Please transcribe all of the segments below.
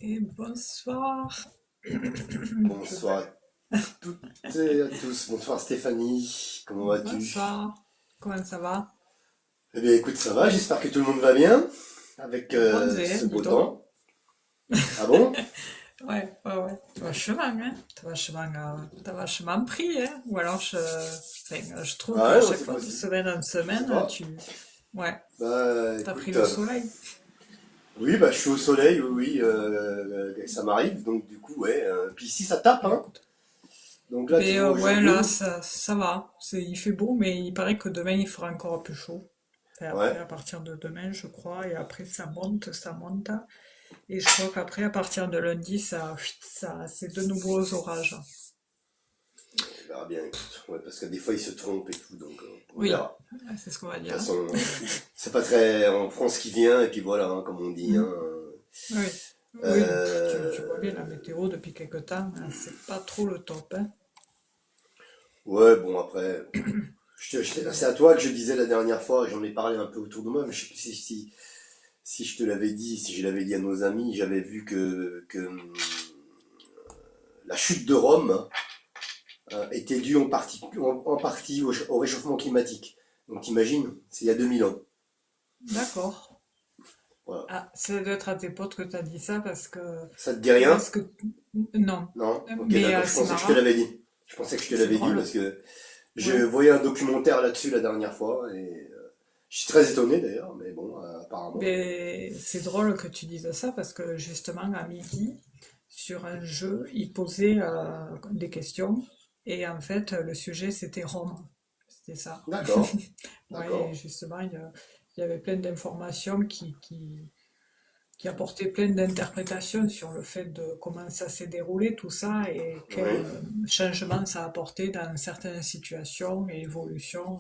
Et bonsoir. Je Bonsoir à toutes et à tous. Bonsoir Stéphanie, comment vas-tu? Bonsoir. Comment ça va? Eh bien écoute, ça va, j'espère que tout le monde va bien avec Bronzé, ce dis beau donc. temps. Ah bon? Ouais. T'as vachement, hein? T'as vachement pris, hein? Ou alors je trouve Ah qu'à ouais, moi chaque c'est fois, de possible. semaine en Je sais semaine, pas. ouais, Bah t'as pris écoute, le soleil. oui, bah je suis au soleil, oui, oui, ça m'arrive, donc du coup, ouais. Puis ici ça tape, Bah, hein. écoute. Donc là, tu vois, Ouais, là, aujourd'hui, ça va. Il fait beau, mais il paraît que demain, il fera encore plus chaud. Et après, ouais. à partir de demain, je crois, et après, ça monte. Et je crois qu'après, à partir de lundi, c'est de nouveaux orages. On verra bien, écoute. Ouais, parce que des fois, ils se trompent et tout, donc on Oui, verra. c'est ce qu'on va De toute dire. façon, c'est pas très... On prend ce qui vient, et puis voilà, hein, comme on dit, Mm. hein. Oui, oui, puis tu vois bien la Euh, météo depuis quelque temps, hein, c'est pas trop le top, hein. Ouais, bon, après, c'est C'est- à toi que je disais la dernière fois, j'en ai parlé un peu autour de moi, mais je sais plus si je te l'avais dit, si je l'avais dit à nos amis, j'avais vu que la chute de Rome était due en partie au réchauffement climatique. Donc t'imagines, c'est il y a 2000 ans. D'accord. Voilà. Ah, ça doit être à tes potes que t'as dit ça parce que Ça te dit moi, rien? non. Non? Ok, Mais d'accord, je c'est pensais que je te marrant, l'avais dit. Je pensais que je te c'est l'avais dit drôle. parce que je Ouais. voyais un documentaire là-dessus la dernière fois et je suis très étonné d'ailleurs, mais bon, apparemment. Mais c'est drôle que tu dises ça parce que justement à midi, sur un jeu, ils posaient des questions et en fait le sujet c'était Rome. C'était ça. D'accord, Ouais, et d'accord. justement il y avait plein d'informations qui apportaient plein d'interprétations sur le fait de comment ça s'est déroulé tout ça et quel Oui. changement ça a apporté dans certaines situations et évolutions.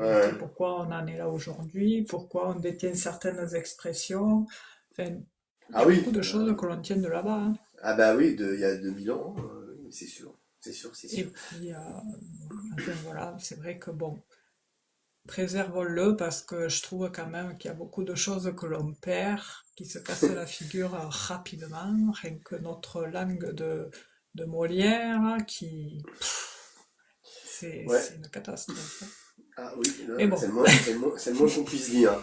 Et Ouais. pourquoi on en est là aujourd'hui, pourquoi on détient certaines expressions. Enfin, il y Ah a oui. beaucoup de choses que l'on tient de là-bas, hein. Ah bah oui, il y a 2000 ans, oui, c'est sûr. C'est sûr, c'est Et sûr. puis, enfin voilà, c'est vrai que bon, préservons-le parce que je trouve quand même qu'il y a beaucoup de choses que l'on perd, qui se cassent la figure rapidement, rien que notre langue de Molière, Ouais. c'est une catastrophe. Ah oui, Mais là, bon, c'est le moins qu'on puisse dire.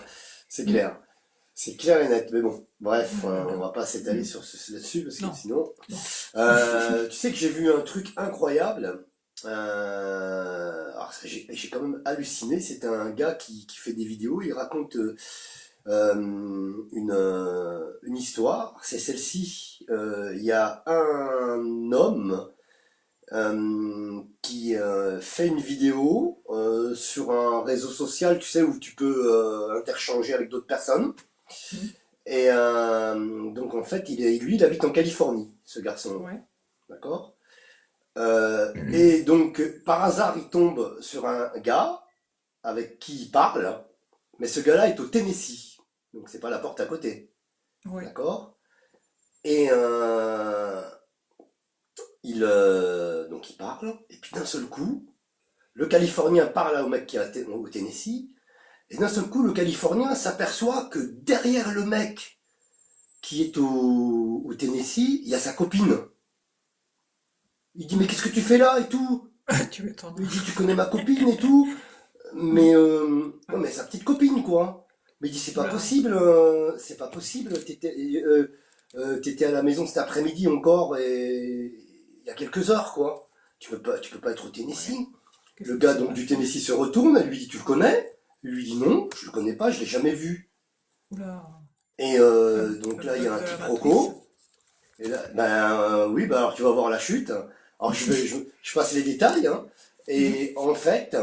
C'est mm, clair. C'est clair et net. Mais bon, bref, on voilà. va pas s'étaler Mm, sur là-dessus parce que non, sinon. non. Tu sais que j'ai vu un truc incroyable. Alors j'ai quand même halluciné. C'est un gars qui fait des vidéos. Il raconte une histoire. C'est celle-ci. Il y a un homme qui fait une vidéo sur un réseau social, tu sais, où tu peux interchanger avec d'autres personnes. Mm, Et donc en fait, lui, il habite en Californie, ce garçon. ouais, D'accord. Et donc, par hasard, il tombe sur un gars avec qui il parle, mais ce gars-là est au Tennessee. Donc c'est pas la porte à côté. ouais. D'accord. Et donc il parle, et puis d'un seul coup, le Californien parle au mec qui est au Tennessee, et d'un seul coup, le Californien s'aperçoit que derrière le mec qui est au Tennessee, il y a sa copine. Il dit, mais qu'est-ce que tu fais là et tout? Tu m'étonnes. Il dit, tu connais ma copine et tout? Mm, Mais, non, mais sa petite copine, quoi. Mais il dit, oula, c'est pas possible, t'étais à la maison cet après-midi encore, et il y a quelques heures, quoi. Tu peux pas être au ouais. Tennessee. Qu'est-ce Le qui gars, s'est donc, du passé? Tennessee se retourne, elle lui dit, tu le connais? Il lui dit, non, je le connais pas, je l'ai jamais vu. Oula, Et donc un là, il y a bug un de la matrice. quiproquo. Et là, ben oui, ben alors tu vas voir la chute. Alors je passe les détails, hein. Mm. Et en fait,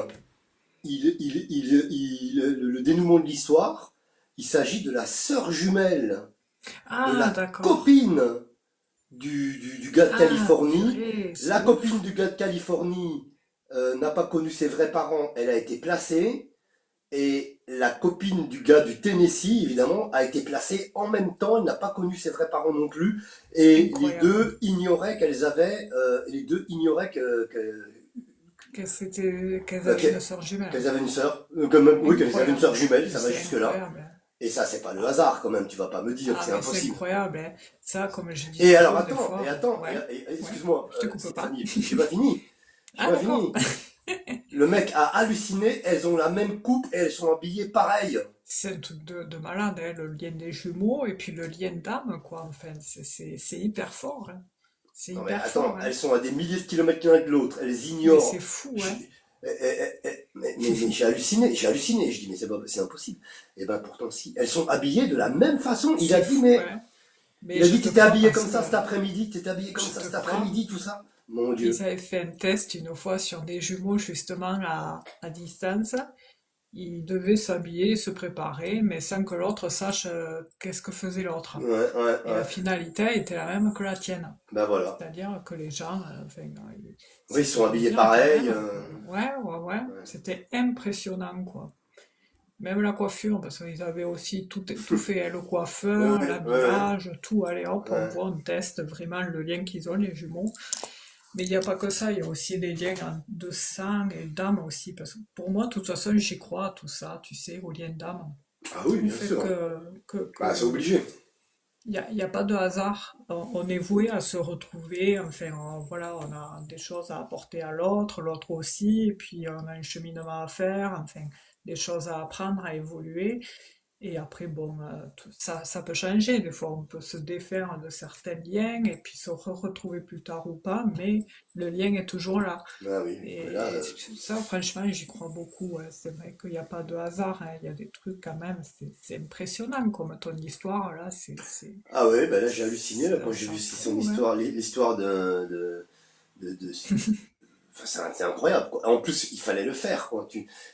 le dénouement de l'histoire, il s'agit de la sœur jumelle de Ah, la d'accord. copine du gars de Ah, Californie. purée, c'est La copine ouf. du gars de Californie n'a pas connu ses vrais parents, elle a été placée. Et la copine du gars du Tennessee, évidemment, a été placée en même temps. Elle n'a pas connu ses vrais parents non plus. Et Incroyable. les deux ignoraient Qu'elles bah, avaient une sœur jumelle. qu'elles avaient une sœur. Oui, qu'elles avaient une Incroyable. sœur jumelle, Mais ça va c'est jusque-là. incroyable, hein. Et ça, c'est pas le hasard quand même, tu vas pas me dire, Ah, c'est mais c'est impossible. incroyable, hein. Ça, comme je dis Et alors toujours, des attends, fois, ouais, ouais, excuse-moi, je te coupe pas. Stéphanie, j'ai pas fini. J'ai Ah, pas d'accord. fini. Le mec a halluciné, elles ont la même coupe et elles sont habillées pareil. C'est un truc de malade, hein, le lien des jumeaux et puis le lien d'âme, quoi. Enfin, c'est hyper fort, hein. C'est Non mais hyper attends, fort, hein. elles sont à des milliers de kilomètres l'un de l'autre, elles Mais c'est ignorent. fou, hein. Je- mais j'ai halluciné, j'ai halluciné. Je dis mais c'est impossible. Et ben pourtant si, elles sont habillées de la même façon. Il a C'est dit fou, mais, hein. Mais il a je dit te t'étais crois habillé parce comme que ça cet après-midi, t'étais habillé comme je ça te cet crois. après-midi, tout ça. Mon Ils Dieu. avaient fait un test une fois sur des jumeaux justement à distance. Ils devaient s'habiller, se préparer, mais sans que l'autre sache qu'est-ce que faisait l'autre. Ouais, ouais, Et la ouais. finalité était la même que la tienne. Ben voilà. C'est-à-dire que les gens, enfin, Oui, ils c'est sont pour habillés dire quand pareil. même ouais, ouais, ouais, Ouais. c'était impressionnant, quoi. Même la coiffure, parce qu'ils avaient aussi tout fait, hein, le Ouais, coiffeur, ouais, ouais, l'habillage, tout, allez hop, on ouais. voit, on teste vraiment le lien qu'ils ont, les jumeaux. Mais il n'y a pas que ça, il y a aussi des liens de sang et d'âme aussi, parce que pour moi, de toute façon, j'y crois à tout ça, tu sais, aux liens d'âme. Ah oui, Au bien fait sûr. Bah c'est que obligé. il y a pas de hasard. On est voué à se retrouver. Enfin, voilà, on a des choses à apporter à l'autre, l'autre aussi, et puis on a un cheminement à faire, enfin, des choses à apprendre, à évoluer. Et après, bon, ça peut changer. Des fois, on peut se défaire de certains liens et puis se retrouver plus tard ou pas, mais le lien est toujours là. Ah oui, mais là, Et ça, franchement, j'y crois beaucoup, ouais. C'est vrai qu'il n'y a pas de hasard, hein. Il y a des trucs quand même, c'est impressionnant comme ton histoire, là, ah ouais, bah là j'ai halluciné là, quand j'ai ça vu son prouve, hein. histoire, l'histoire de- enfin, c'est incroyable quoi. En plus, il fallait le faire quoi.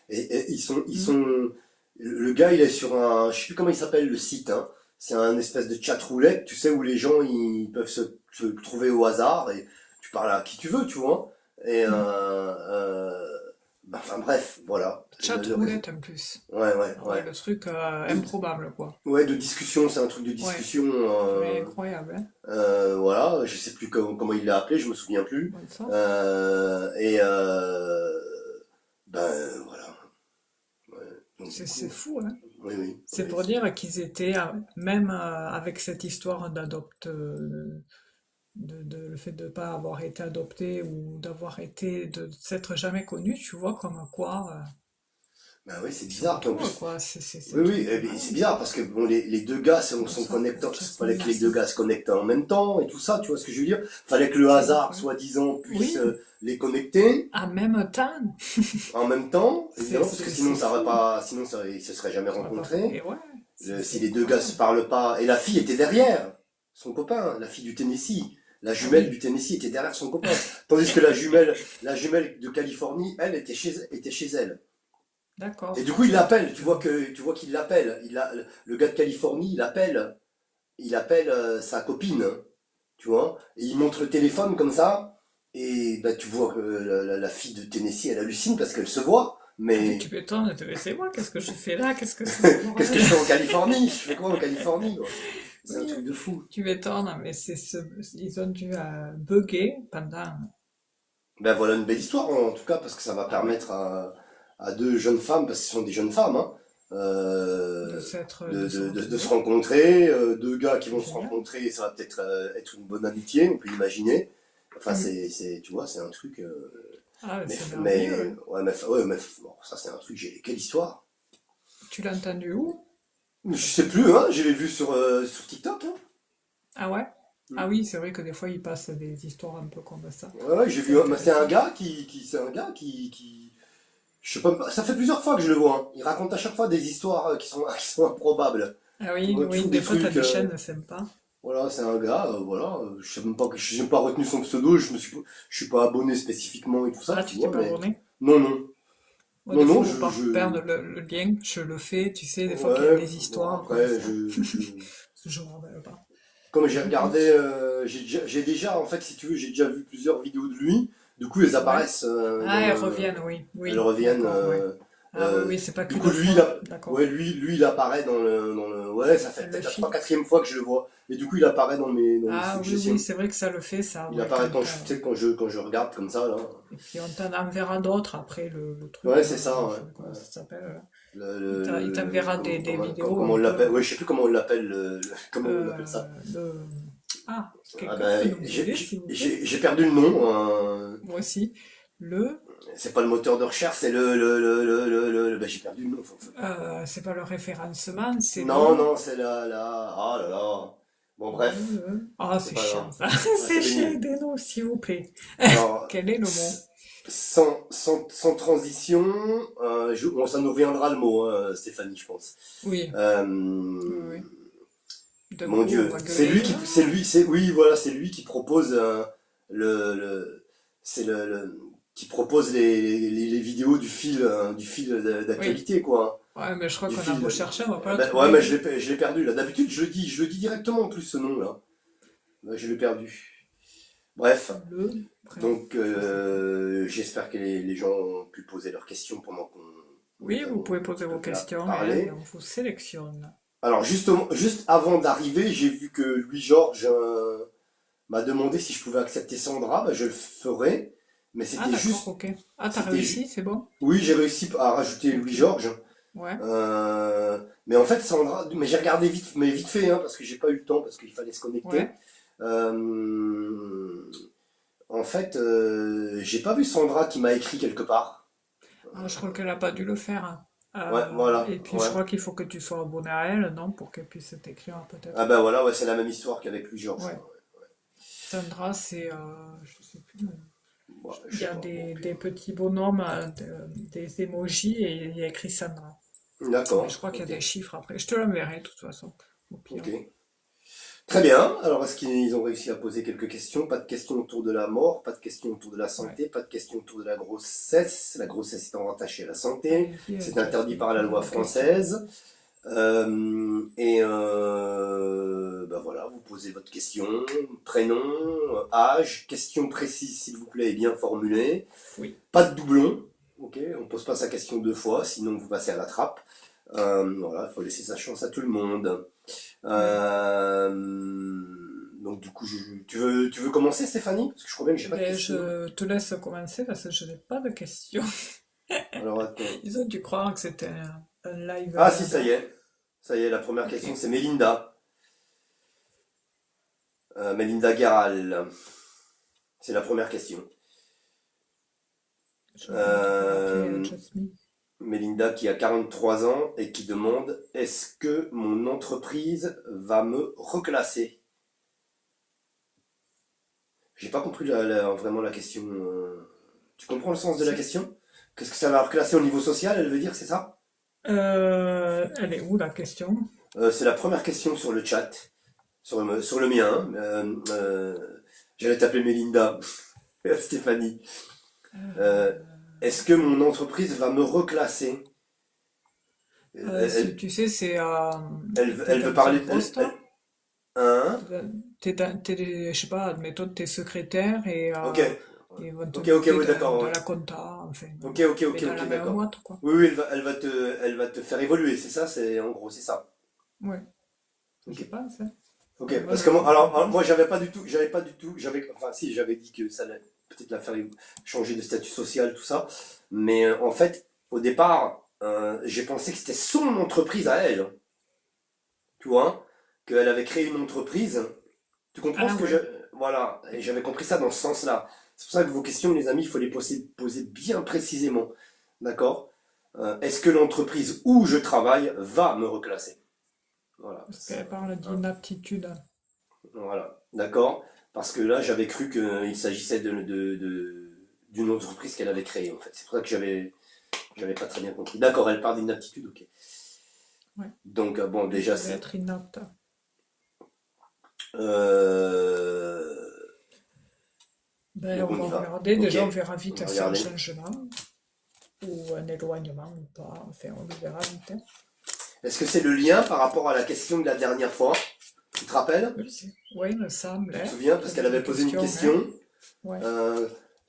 Et ils Mm. sont, le gars il est sur un, je sais plus comment il s'appelle le site, hein. C'est un espèce de chat roulette, tu sais, où les gens ils peuvent se trouver au hasard et tu parles à qui tu veux, tu vois. Et Mm. bah, enfin bref, voilà. Chat roulette en plus. Ouais, ouais, Ah ouais, ouais. le truc De, improbable, quoi. ouais, de discussion, c'est un truc de Ouais, discussion. ouais, incroyable, hein. Voilà, je sais plus comment il l'a appelé, je me souviens plus. Bon, ça, Et ben voilà. Ouais. Donc du c'est coup, fou, hein. oui, oui, C'est oui, pour dire qu'ils étaient, même avec cette histoire le fait de ne pas avoir été adopté ou de s'être jamais connu, tu vois, comme quoi, ben oui, c'est ils se bizarre. Puis en retrouvent, plus, quoi. C'est oui, un oui, truc de c'est malade. bizarre parce que bon, les deux gars C'est pour sont ça que connectés. Il fallait Jasmine, que les deux merci. gars se connectent en même temps et tout ça, tu vois ce que je veux dire? Fallait que le C'est hasard, incroyable. soi-disant, puisse Oui, les connecter en même temps, en même temps, évidemment, parce que sinon c'est ça aurait fou. pas, sinon ils se seraient jamais Ça va pas. rencontrés. Et ouais, Si c'est les deux gars se incroyable. parlent pas, et la fille était derrière son copain, la fille du Tennessee, la Ah jumelle du oui, Tennessee était derrière son copain, tandis que la jumelle de Californie, elle était chez elle. Et du d'accord. coup, il l'appelle. Tu vois qu'il l'appelle. Le gars de Californie, il appelle sa copine, tu vois, et il montre le téléphone comme ça, et bah tu vois que la fille de Tennessee, elle hallucine parce qu'elle se voit, Ah mais mais tu m'étonnes, c'est moi, qu'est-ce que je fais là? Qu'est-ce que c'est ce qu'est-ce que bordel? je fais en Californie? Je fais quoi en Californie, quoi? C'est un Oui, truc de fou. tu m'étonnes, mais ils ont dû bugger pendant. Ben voilà une belle histoire en tout cas parce que ça va Ah ouais, permettre à deux jeunes femmes, parce que ce sont des jeunes femmes, hein, de se de se retrouver. rencontrer, deux gars qui C'est vont se génial. rencontrer et ça va peut-être être une bonne amitié, on peut imaginer. Enfin Mm. tu vois, c'est un truc. Ah, c'est merveilleux, Mais hein. ouais, ouais, mais bon, ça c'est un truc. Quelle histoire? Tu l'as entendu où? Je sais plus, hein. Je l'ai vu sur TikTok. Hein. Ah ouais? Mm. Ah oui, c'est vrai que des fois, ils passent des histoires un peu comme ça. Ouais, ouais, j'ai C'est vu. C'est un intéressant. gars c'est un gars je sais pas. Ça fait plusieurs fois que je le vois. Hein. Il raconte à chaque fois des histoires qui sont improbables. Ah Tu oui, vois, oui, toujours des des fois, t'as trucs. des chaînes sympas. Voilà, c'est un gars. Voilà. Je sais même pas que je n'ai pas retenu son pseudo. Je suis pas abonné spécifiquement et tout ça, Ah, tu tu t'es vois. pas Mais abonné? non, non, Moi, non, des fois, non. pour pas perdre le lien, je le fais, tu sais, des fois qu'il y a Ouais. des Bon histoires comme après, ça. Parce que je me rappelle pas. comme j'ai regardé, j'ai déjà, en fait, si tu veux, j'ai déjà vu plusieurs vidéos de lui. Du coup, elles Ouais. apparaissent Ah, elles reviennent, oui, elles oui, reviennent. d'accord, ouais. Ah oui, oui, c'est pas Du coup, qu'une fois, d'accord. lui, il apparaît ouais, ça fait Elle le peut-être la 3 fit. 4e fois que je le vois. Et du coup, il apparaît dans mes Ah oui, oui, suggestions. c'est vrai que ça le fait, ça, Il ouais, apparaît quand tu sais, quand je regarde comme ça, là. Et puis on t'en enverra d'autres après le truc, Ouais, là, c'est ça, je sais ouais. pas comment ça s'appelle, là. Il t'enverra des vidéos comment on un peu. l'appelle? Oui, je sais plus comment on l'appelle, comment on appelle ça. Le... Ah, Ah quelqu'un peut ben, nous aider, s'il vous plaît? j'ai perdu le nom. Moi aussi. Le, C'est pas le moteur de recherche, c'est ben, j'ai perdu le nom. c'est pas le référencement, c'est Non, le... non, c'est ah là là. Bon, bref, Ah, c'est c'est pas grave. chiant ça. Ouais, C'est c'est chiant, pénible. aidez-nous, s'il vous plaît. Alors, Quel est le mot? sans transition, bon, ça nous reviendra le mot, hein, Stéphanie, je pense. Oui, Euh, oui, oui. D'un Mon coup, on Dieu, va gueuler. oui, voilà, c'est lui qui propose le, c'est qui propose les vidéos du fil Oui. d'actualité, quoi. Ouais, mais je crois Du qu'on a beau fil. chercher, on va pas le Ben, ouais, trouver, mais hein. je l'ai perdu là. D'habitude, je le dis directement en plus ce nom là. Ben, je l'ai perdu. Bref, Bref, donc je sais pas. j'espère que les gens ont pu poser leurs questions pendant qu'on Oui, nous vous avons pouvez un poser petit peu vos questions et parlé. on vous sélectionne. Alors justement, juste avant d'arriver, j'ai vu que Louis-Georges m'a demandé si je pouvais accepter Sandra. Ben, je le ferai, mais Ah, d'accord, ok. Ah, t'as c'était, réussi, c'est bon? oui, j'ai réussi à rajouter Ok. Louis-Georges. Ouais. Mais en fait, Sandra, mais j'ai regardé vite, mais vite fait, hein, parce que j'ai pas eu le temps, parce qu'il fallait se connecter. Ouais. Euh, En fait, j'ai pas vu Sandra qui m'a écrit quelque part. Ah, je crois qu'elle a pas dû le faire, hein. Ouais, voilà, Et puis, je ouais. crois qu'il faut que tu sois abonné à elle, non? Pour qu'elle puisse t'écrire, Ah peut-être. ben voilà, ouais, c'est la même histoire qu'avec lui, Georges, Ouais. quoi. Sandra, c'est, je sais plus. Ouais, Il je y sais a pas. Bon, au des pire. petits bonhommes, des emojis et il y a écrit Sandra. Mais je D'accord, crois qu'il y a ok, des chiffres après. Je te l'enverrai, de toute façon, au ok. pire. Très bien. Alors, est-ce qu'ils ont réussi à poser quelques questions? Pas de questions autour de la mort, pas de questions autour de la Ouais. santé, pas de questions autour de la grossesse. La grossesse étant rattachée à la santé. Allez-y, C'est interdit Jasmine, par la posez loi vos questions. française. Ben voilà, vous posez votre question, prénom, âge, question précise s'il vous plaît et bien formulée. Oui. Pas de doublon, ok, on pose pas sa question deux fois, sinon vous passez à la trappe. Voilà, il faut laisser sa chance à tout le monde. Oui. Euh, donc du coup, tu veux commencer Stéphanie? Parce que je crois bien que j'ai pas de Ben, questions. je te laisse commencer parce que je n'ai pas de questions. Alors attends. Ils ont dû croire que c'était un live Ah si, ça y blabla. est. Ça y est, la première Ok. question c'est Mélinda. Mélinda Guéral. C'est la première question. Je vais mettre pour appeler Euh, Jasmine. Mélinda qui a 43 ans et qui demande est-ce que mon entreprise va me reclasser? J'ai pas compris vraiment la question. Tu comprends le sens de la C'est- question? Qu'est-ce que ça va reclasser au niveau social, elle veut dire, c'est ça? Elle est où la question? C'est la première question sur le chat, sur le mien. J'allais t'appeler Mélinda, Stéphanie. Euh, Est-ce que mon entreprise va me reclasser? Elle, Tu sais, c'est t'es elle veut dans un parler. poste, Hein. je sais pas, admettons, t'es secrétaire et Ok, ils vont te ok, ok, mettre oui, d'accord. dans Ouais. la compta, enfin, Ok, ok, mais ok, dans la ok, même d'accord. boîte, quoi. Oui, oui, elle va te faire évoluer, c'est ça, c'est en gros, c'est ça. Ouais, Ok, je pense, hein. ok. Moi, Parce je que moi, comprends pas. moi, j'avais pas du tout, enfin, si, j'avais dit que ça allait peut-être la faire changer de statut social, tout ça. Mais en fait, au départ, j'ai pensé que c'était son entreprise à elle, tu vois, qu'elle avait créé une entreprise. Tu comprends Ah ce que je, ouais. voilà, et j'avais compris ça dans ce sens-là. C'est pour ça que vos questions, les amis, il faut les poser bien précisément. D'accord? Est-ce que l'entreprise où je travaille va me reclasser? Voilà. Parce qu'elle parle Hein, d'inaptitude. voilà. D'accord? Parce que là, j'avais cru qu'il s'agissait d'une entreprise qu'elle avait créée, en fait. C'est pour ça que j'avais pas très bien compris. D'accord, elle parle d'inaptitude, ok. Ouais. Donc, bon, Elle déjà, pourrait c'est. être inapte. Euh, Ben, donc, on on va y va. regarder. Ok. Déjà, on verra On vite va si un regarder. changement ou un éloignement ou pas. Enfin, on le verra vite, hein. Est-ce que c'est le lien par rapport à la question de la dernière fois? Tu te rappelles? Oui, oui, il me semble, Tu te hein. souviens? Parce qu'elle Poser des avait posé une questions, hein. question. Ouais.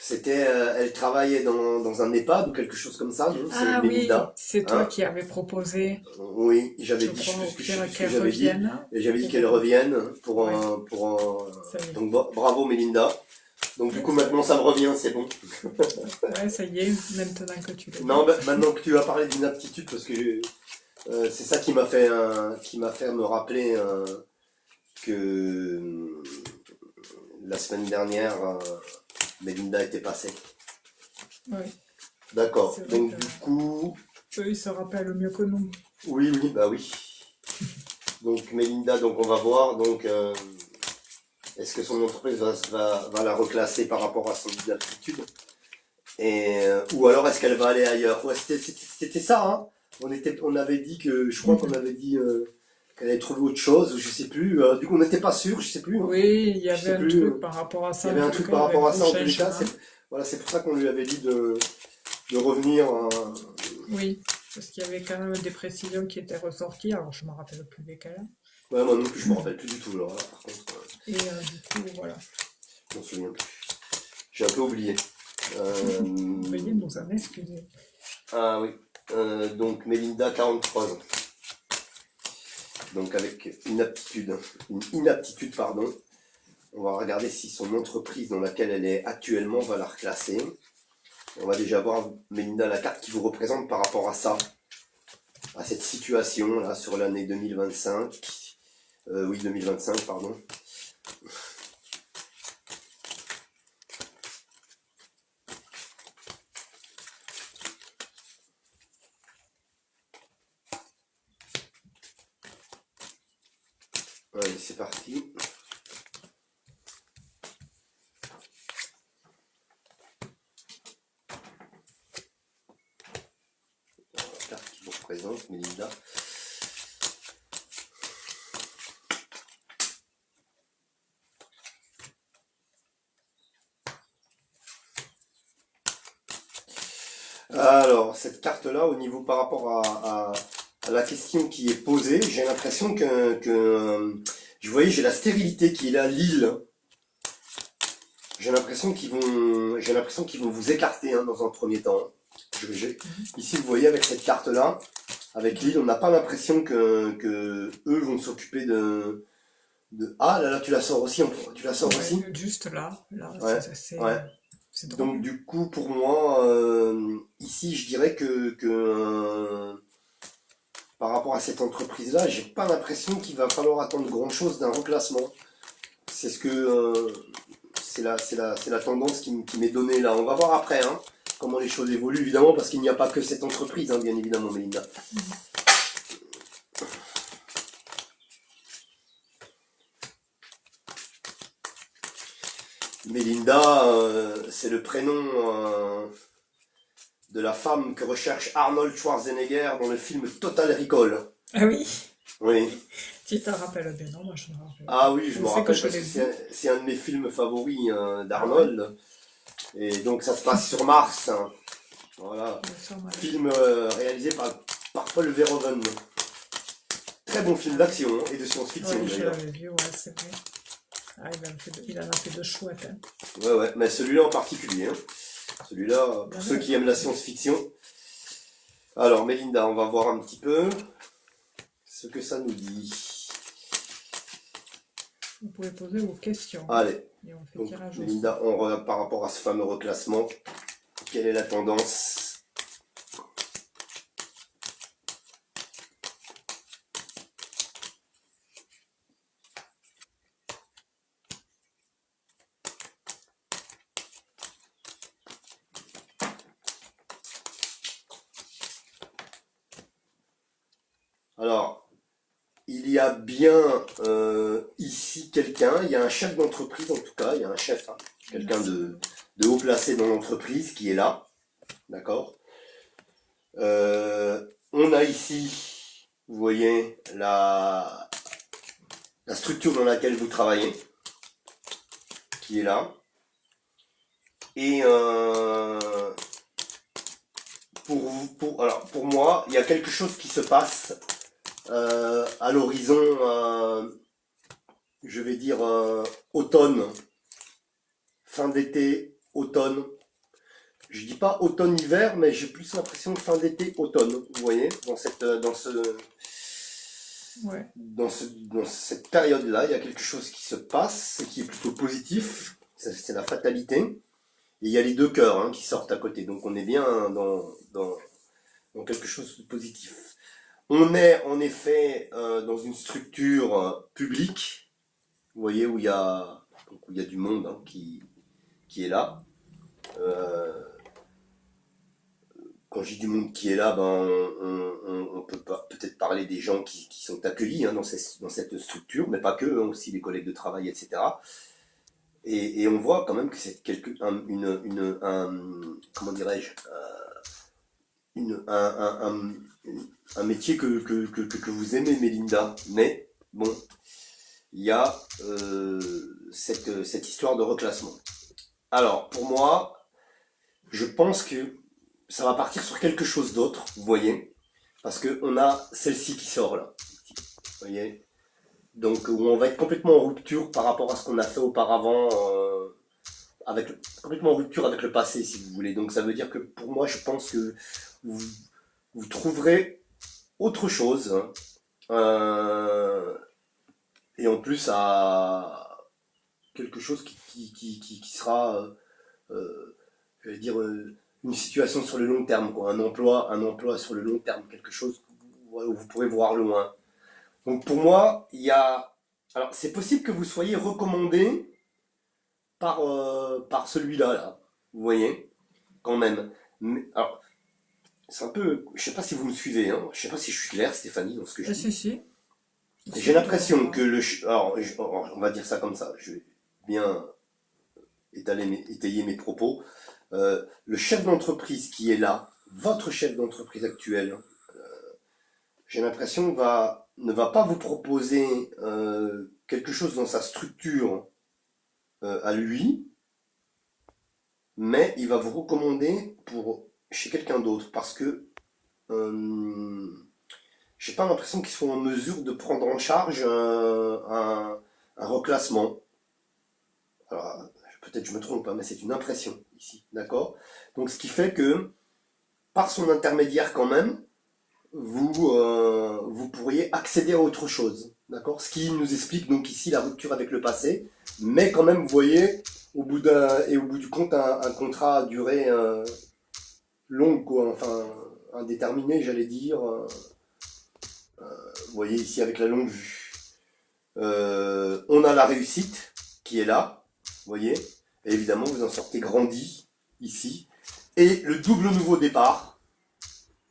C'était, elle travaillait dans un EHPAD ou quelque chose comme ça, non? C'est Ah oui, Mélinda. c'est toi Hein? qui avais proposé, Oui, j'avais je dit, crois, au je sais pire plus ce que qu'elle j'avais dit. revienne Et j'avais dit qu'elle pour... revienne Ouais, ça y est. donc bravo Mélinda. Donc du coup maintenant ça me revient, c'est bon. Ouais, ça y est, maintenant que tu l'as Non, dit. maintenant que tu as parlé d'inaptitude, parce que c'est ça qui m'a fait me rappeler que la semaine dernière, Melinda était passée. Ouais, D'accord. c'est vrai Donc que du coup, eux, ils se rappellent mieux que nous. oui, oui, bah oui. Donc Melinda, donc on va voir. Donc est-ce que son entreprise va la reclasser par rapport à son inaptitude et ou alors est-ce qu'elle va aller ailleurs? Ouais, c'était ça. Hein. On avait dit que, je crois qu'on avait dit qu'elle allait trouver autre chose, ou je sais plus. Du coup, on n'était pas sûr, je sais plus. Hein. Oui, il y Je avait sais un plus. truc par rapport à Il y ça, avait en un tout truc cas, par avec rapport à vos ça en tous les cas. changements. Voilà, c'est pour ça qu'on lui avait dit de revenir. Oui, parce qu'il y avait quand même des précisions qui étaient ressorties, alors je me rappelle plus lesquelles. Ouais, moi non plus, je me rappelle plus du tout. Alors, là, par contre, Et du coup, voilà. je m'en souviens plus. J'ai un peu oublié. Euh, Veuillez nous en excuser. ah oui. Donc Melinda, 43 ans. Donc avec une inaptitude, pardon. On va regarder si son entreprise dans laquelle elle est actuellement va la reclasser. On va déjà voir, Melinda, la carte qui vous représente par rapport à ça, à cette situation là sur l'année 2025. Oui, 2025, pardon. Allez, c'est parti. La carte qui vous représente, Melinda. Alors, cette carte-là, au niveau par rapport à la question qui est posée, j'ai l'impression je voyais, j'ai la stérilité qui est là, l'île. J'ai l'impression qu'ils vont vous écarter hein, dans un premier temps. Ici, vous voyez avec cette carte-là, avec l'île, on n'a pas l'impression que eux vont s'occuper Ah là là, tu la sors aussi, tu la sors aussi. Ouais, juste là, Ouais, ouais. c'est drôle. Donc du coup, pour moi, ici, je dirais que par rapport à cette entreprise-là, j'ai pas l'impression qu'il va falloir attendre grand-chose d'un reclassement. C'est ce que c'est la tendance qui m'est donnée là. On va voir après hein, comment les choses évoluent, évidemment, parce qu'il n'y a pas que cette entreprise, hein, bien évidemment, Melinda. Melinda, c'est le prénom de la femme que recherche Arnold Schwarzenegger dans le film Total Recall. Ah oui, Oui. tu te rappelles bien, non, moi je me rappelle Ah pas. oui, je Je me sais que rappelle je parce l'ai que vu. c'est un de mes films favoris Ah ouais, d'Arnold. Et donc ça se passe sur Mars. Hein. Voilà. il me semble. Film réalisé par Paul Verhoeven. Très bon film d'action hein, et de science-fiction Ouais, je d'ailleurs. l'avais vu, ouais, c'est vrai. Ah, il en a fait de chouettes. Hein. Ouais, ouais, mais celui-là en particulier. Hein. Celui-là, pour ceux qui aiment la science-fiction. Alors, Mélinda, on va voir un petit peu ce que ça nous dit. Vous pouvez poser vos questions. Allez, Et on fait donc, tirage au sort. Mélinda, on regarde par rapport à ce fameux reclassement. Quelle est la tendance? Alors, il y a bien ici quelqu'un, il y a un chef d'entreprise en tout cas, il y a un chef, hein, quelqu'un de haut placé dans l'entreprise qui est là, d'accord. On a ici, vous voyez, la structure dans laquelle vous travaillez, qui est là. Et alors pour moi, il y a quelque chose qui se passe à l'horizon, je vais dire automne, fin d'été, automne. Je dis pas automne-hiver, mais j'ai plus l'impression de fin d'été, automne. Vous voyez, Ouais. dans cette période-là, il y a quelque chose qui se passe et qui est plutôt positif. c'est la fatalité. Et il y a les deux cœurs hein, qui sortent à côté. Donc on est bien dans quelque chose de positif. On est en effet dans une structure publique, vous voyez, où il y a du monde hein, qui est là. Euh, Quand je dis du monde qui est là, ben, on peut peut-être parler des gens qui sont accueillis hein, dans cette structure, mais pas que, hein, aussi les collègues de travail, etc. Et on voit quand même que c'est comment dirais-je, un métier que vous aimez, Mélinda. Mais bon, il y a cette histoire de reclassement. Alors, pour moi, je pense que ça va partir sur quelque chose d'autre, vous voyez, parce qu'on a celle-ci qui sort là, vous voyez, donc où on va être complètement en rupture par rapport à ce qu'on a fait auparavant, complètement en rupture avec le passé, si vous voulez. Donc ça veut dire que pour moi, je pense que vous, vous trouverez autre chose, hein, et en plus à quelque chose qui sera, je vais dire, une situation sur le long terme, quoi. Un emploi sur le long terme, quelque chose où vous pourrez voir loin. Donc pour moi, il y a... Alors c'est possible que vous soyez recommandé par celui-là, là. Vous voyez, quand même. Alors, c'est un peu... Je sais pas si vous me suivez, hein. Je sais pas si je suis clair, Stéphanie, dans ce que je dis. Si, si. J'ai Si, je l'impression que vois. Alors, on va dire ça comme ça. Je vais bien étayer mes propos. Le chef d'entreprise qui est là, votre chef d'entreprise actuel, j'ai l'impression ne va pas vous proposer quelque chose dans sa structure à lui, mais il va vous recommander pour chez quelqu'un d'autre parce que j'ai pas l'impression qu'ils sont en mesure de prendre en charge un reclassement. Alors, peut-être je me trompe, hein, mais c'est une impression ici, d'accord? Donc ce qui fait que par son intermédiaire quand même, vous pourriez accéder à autre chose. D'accord. Ce qui nous explique donc ici la rupture avec le passé, mais quand même, vous voyez, au bout du compte, un contrat à durée longue, quoi, enfin, indéterminé, j'allais dire. Vous voyez ici avec la longue vue. On a la réussite qui est là, vous voyez, et évidemment, vous en sortez grandi ici, et le double nouveau départ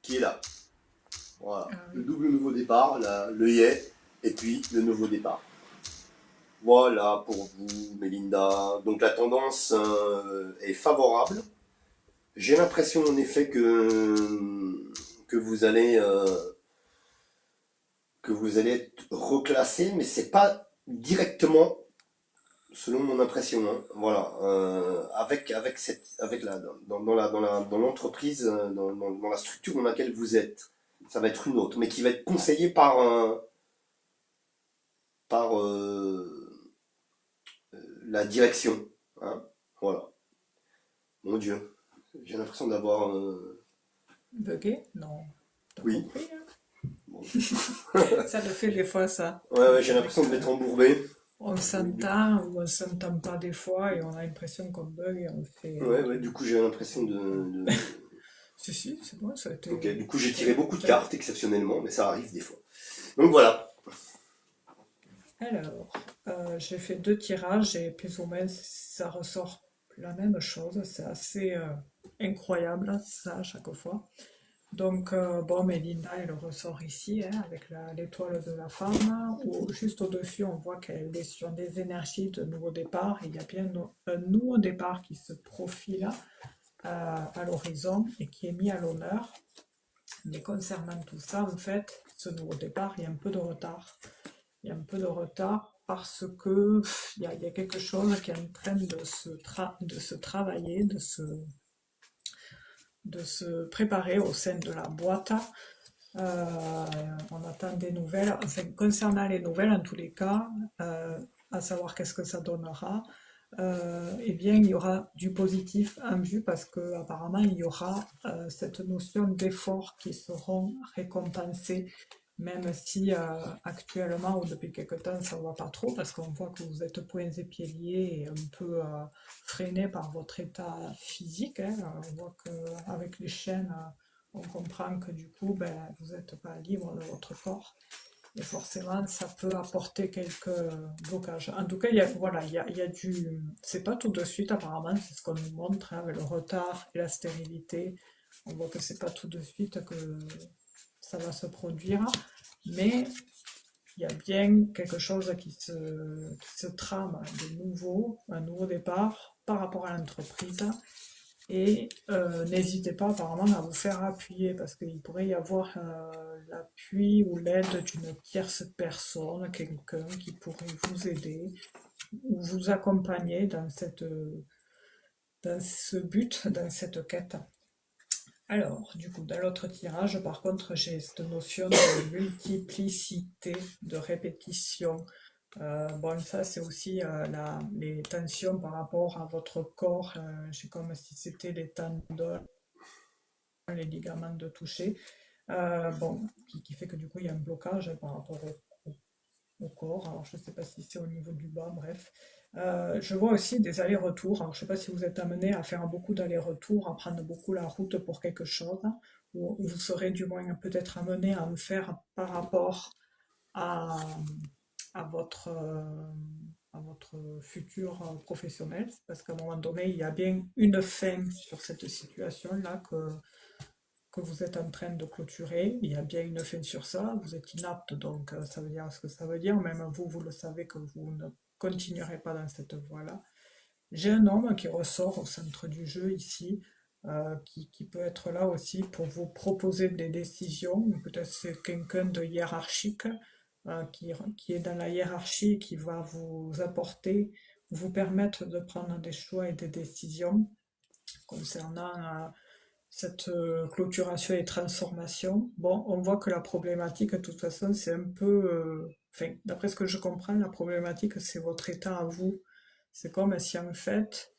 qui est là. Voilà, Ah le oui. double nouveau départ, le yé, et puis le nouveau départ. Voilà pour vous, Mélinda. Donc la tendance est favorable. J'ai l'impression en effet que vous allez être reclassé, mais c'est pas directement selon mon impression. Hein. Voilà, avec dans l'entreprise, dans la structure dans laquelle vous êtes, ça va être une autre, mais qui va être conseillée par la direction. Hein. Voilà. Mon Dieu, j'ai l'impression d'avoir... Bugué? Non. T'as Oui. compris, hein? Bon. Ça le fait des fois, ça. Ouais, j'ai Avec, l'impression de m'être embourbé. on s'entend ou on s'entend pas des fois et on a l'impression qu'on bug et on fait. Ouais, du coup j'ai l'impression Si, si, c'est bon, ça a Ok, été. du coup j'ai tiré Ouais, beaucoup de cartes exceptionnellement, mais ça arrive des fois. Donc voilà. alors, j'ai fait deux tirages et plus ou moins ça ressort la même chose. C'est assez incroyable ça à chaque fois. Donc, bon, Mélinda, elle ressort ici hein, avec l'étoile de la femme, où juste au-dessus, on voit qu'elle est sur des énergies de nouveau départ. Il y a bien un nouveau départ qui se profile à l'horizon et qui est mis à l'honneur. Mais concernant tout ça, en fait, ce nouveau départ, il y a un peu de retard. Il y a un peu de retard parce que il y a quelque chose qui est en train de se travailler, de se préparer au sein de la boîte. On attend des nouvelles. Enfin, concernant les nouvelles, en tous les cas, à savoir qu'est-ce que ça donnera, eh bien, il y aura du positif en vue parce que apparemment il y aura cette notion d'efforts qui seront récompensés même si actuellement ou depuis quelque temps ça ne va pas trop, parce qu'on voit que vous êtes poings et pieds liés et un peu freiné par votre état physique, hein. On voit qu'avec les chaînes, on comprend que du coup, ben, vous n'êtes pas libre de votre corps. Et forcément, ça peut apporter quelques blocages. En tout cas, voilà, il y a du... C'est pas tout de suite, apparemment, c'est ce qu'on nous montre, hein, avec le retard et la stérilité. On voit que c'est pas tout de suite que ça va se produire, mais il y a bien quelque chose qui se trame de nouveau, un nouveau départ par rapport à l'entreprise. Et n'hésitez pas apparemment à vous faire appuyer parce qu'il pourrait y avoir l'appui ou l'aide d'une tierce personne, quelqu'un qui pourrait vous aider ou vous accompagner dans ce but, dans cette quête. Alors, du coup, dans l'autre tirage, par contre, j'ai cette notion de multiplicité, de répétition. Bon, ça, c'est aussi les tensions par rapport à votre corps. C'est comme si c'était les tendons, les ligaments de toucher. Bon, qui fait que du coup, il y a un blocage par rapport au corps. Alors, je ne sais pas si c'est au niveau du bas, bref. Je vois aussi des allers-retours. Alors, je ne sais pas si vous êtes amené à faire beaucoup d'allers-retours, à prendre beaucoup la route pour quelque chose, ou vous serez du moins peut-être amené à en faire par rapport à, à votre, euh, à votre futur professionnel, parce qu'à un moment donné, il y a bien une fin sur cette situation-là que vous êtes en train de clôturer. Il y a bien une fin sur ça. Vous êtes inapte, donc ça veut dire ce que ça veut dire. Même vous, vous le savez que vous ne continuerez pas dans cette voie-là. J'ai un homme qui ressort au centre du jeu ici, qui peut être là aussi pour vous proposer des décisions. Peut-être c'est quelqu'un de hiérarchique qui est dans la hiérarchie et qui va vous apporter, vous permettre de prendre des choix et des décisions concernant cette clôturation et transformation. Bon, on voit que la problématique, de toute façon, c'est un peu, enfin, d'après ce que je comprends, la problématique, c'est votre état à vous. C'est comme si en fait,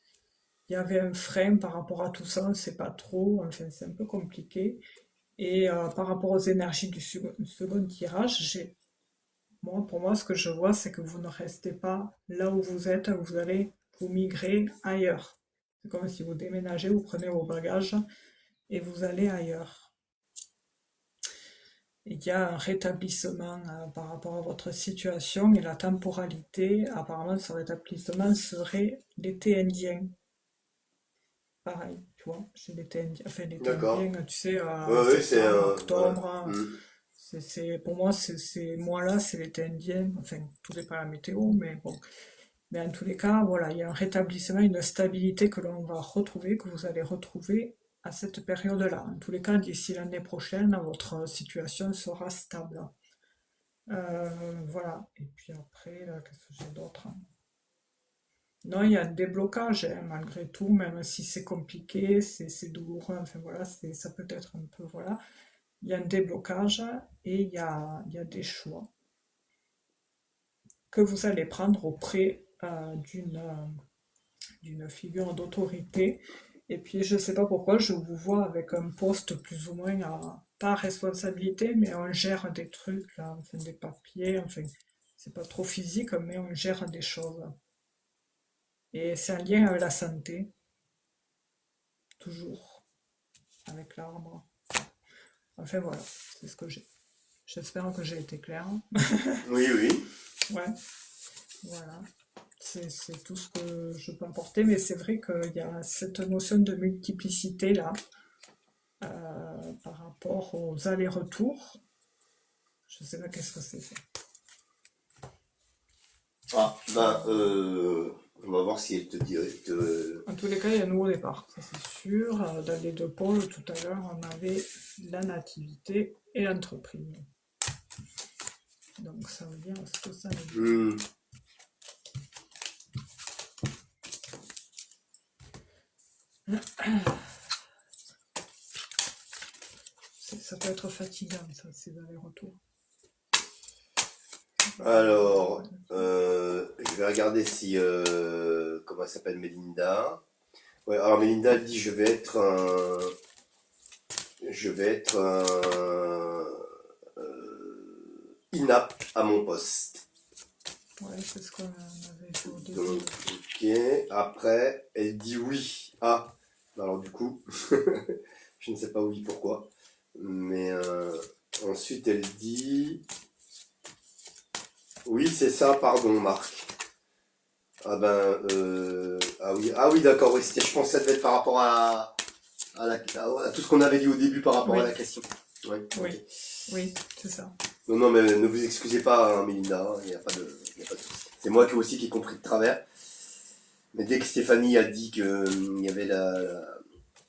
il y avait un frein par rapport à tout ça, on ne sait pas trop, enfin, c'est un peu compliqué. Et par rapport aux énergies du second tirage, moi, pour moi, ce que je vois, c'est que vous ne restez pas là où vous êtes, vous allez vous migrer ailleurs. C'est comme si vous déménagez, vous prenez vos bagages et vous allez ailleurs. Il y a un rétablissement par rapport à votre situation et la temporalité. Apparemment, ce rétablissement serait l'été indien. Pareil, tu vois, chez l'été indien. Enfin, l'été indien, D'accord. tu sais, Ouais, ouais, c'est septembre, ouais. octobre. Hmm. Pour moi, ces mois-là, c'est l'été indien. Enfin, tout dépend de la météo, mais bon. Mais en tous les cas, voilà, il y a un rétablissement, une stabilité que l'on va retrouver, que vous allez retrouver à cette période-là. En tous les cas, d'ici l'année prochaine, votre situation sera stable. Voilà. Et puis après, là, qu'est-ce que j'ai d'autre? Non, il y a un déblocage, hein, malgré tout, même si c'est compliqué, c'est douloureux, enfin voilà, ça peut être un peu, voilà. Il y a un déblocage et il y a des choix que vous allez prendre auprès d'une figure d'autorité. Et puis, je ne sais pas pourquoi, je vous vois avec un poste plus ou moins pas responsabilité, mais on gère des trucs, là, enfin, des papiers, enfin, c'est pas trop physique, mais on gère des choses. Et c'est un lien avec la santé, toujours, avec l'arbre. Enfin, voilà, c'est ce que j'ai. J'espère que j'ai été claire. Oui, oui. Ouais, voilà. C'est tout ce que je peux apporter, mais c'est vrai qu'il y a cette notion de multiplicité là, par rapport aux allers-retours. Je sais pas qu'est-ce que c'est ça. Ah, ben, on va voir si elle te dirait. En tous les cas, il y a un nouveau départ, ça c'est sûr. Dans les deux pôles, tout à l'heure, on avait la nativité et l'entreprise. Donc ça veut dire ce que ça veut dire. Hmm. Ça peut être fatigant, ça, ces allers-retours. Alors, je vais regarder si. Comment elle s'appelle Mélinda. Ouais, alors Mélinda dit je vais être un. Je vais être un. inapte à mon poste. Ouais, c'est ce qu'on avait fait au début. Donc, ok. Après, elle dit oui. Ah, alors du coup, je ne sais pas oui pourquoi. Mais ensuite, elle dit oui, c'est ça, pardon, Marc. Ah ben, ah oui, d'accord, oui, je pense que ça devait être par rapport à tout ce qu'on avait dit au début par rapport à la Oui, question. Ouais, oui, ok. oui, c'est ça. Non, non, mais ne vous excusez pas, hein, Mélinda, il n'y a pas de souci. C'est moi qui aussi qui ai compris de travers. Mais dès que Stéphanie a dit que il y avait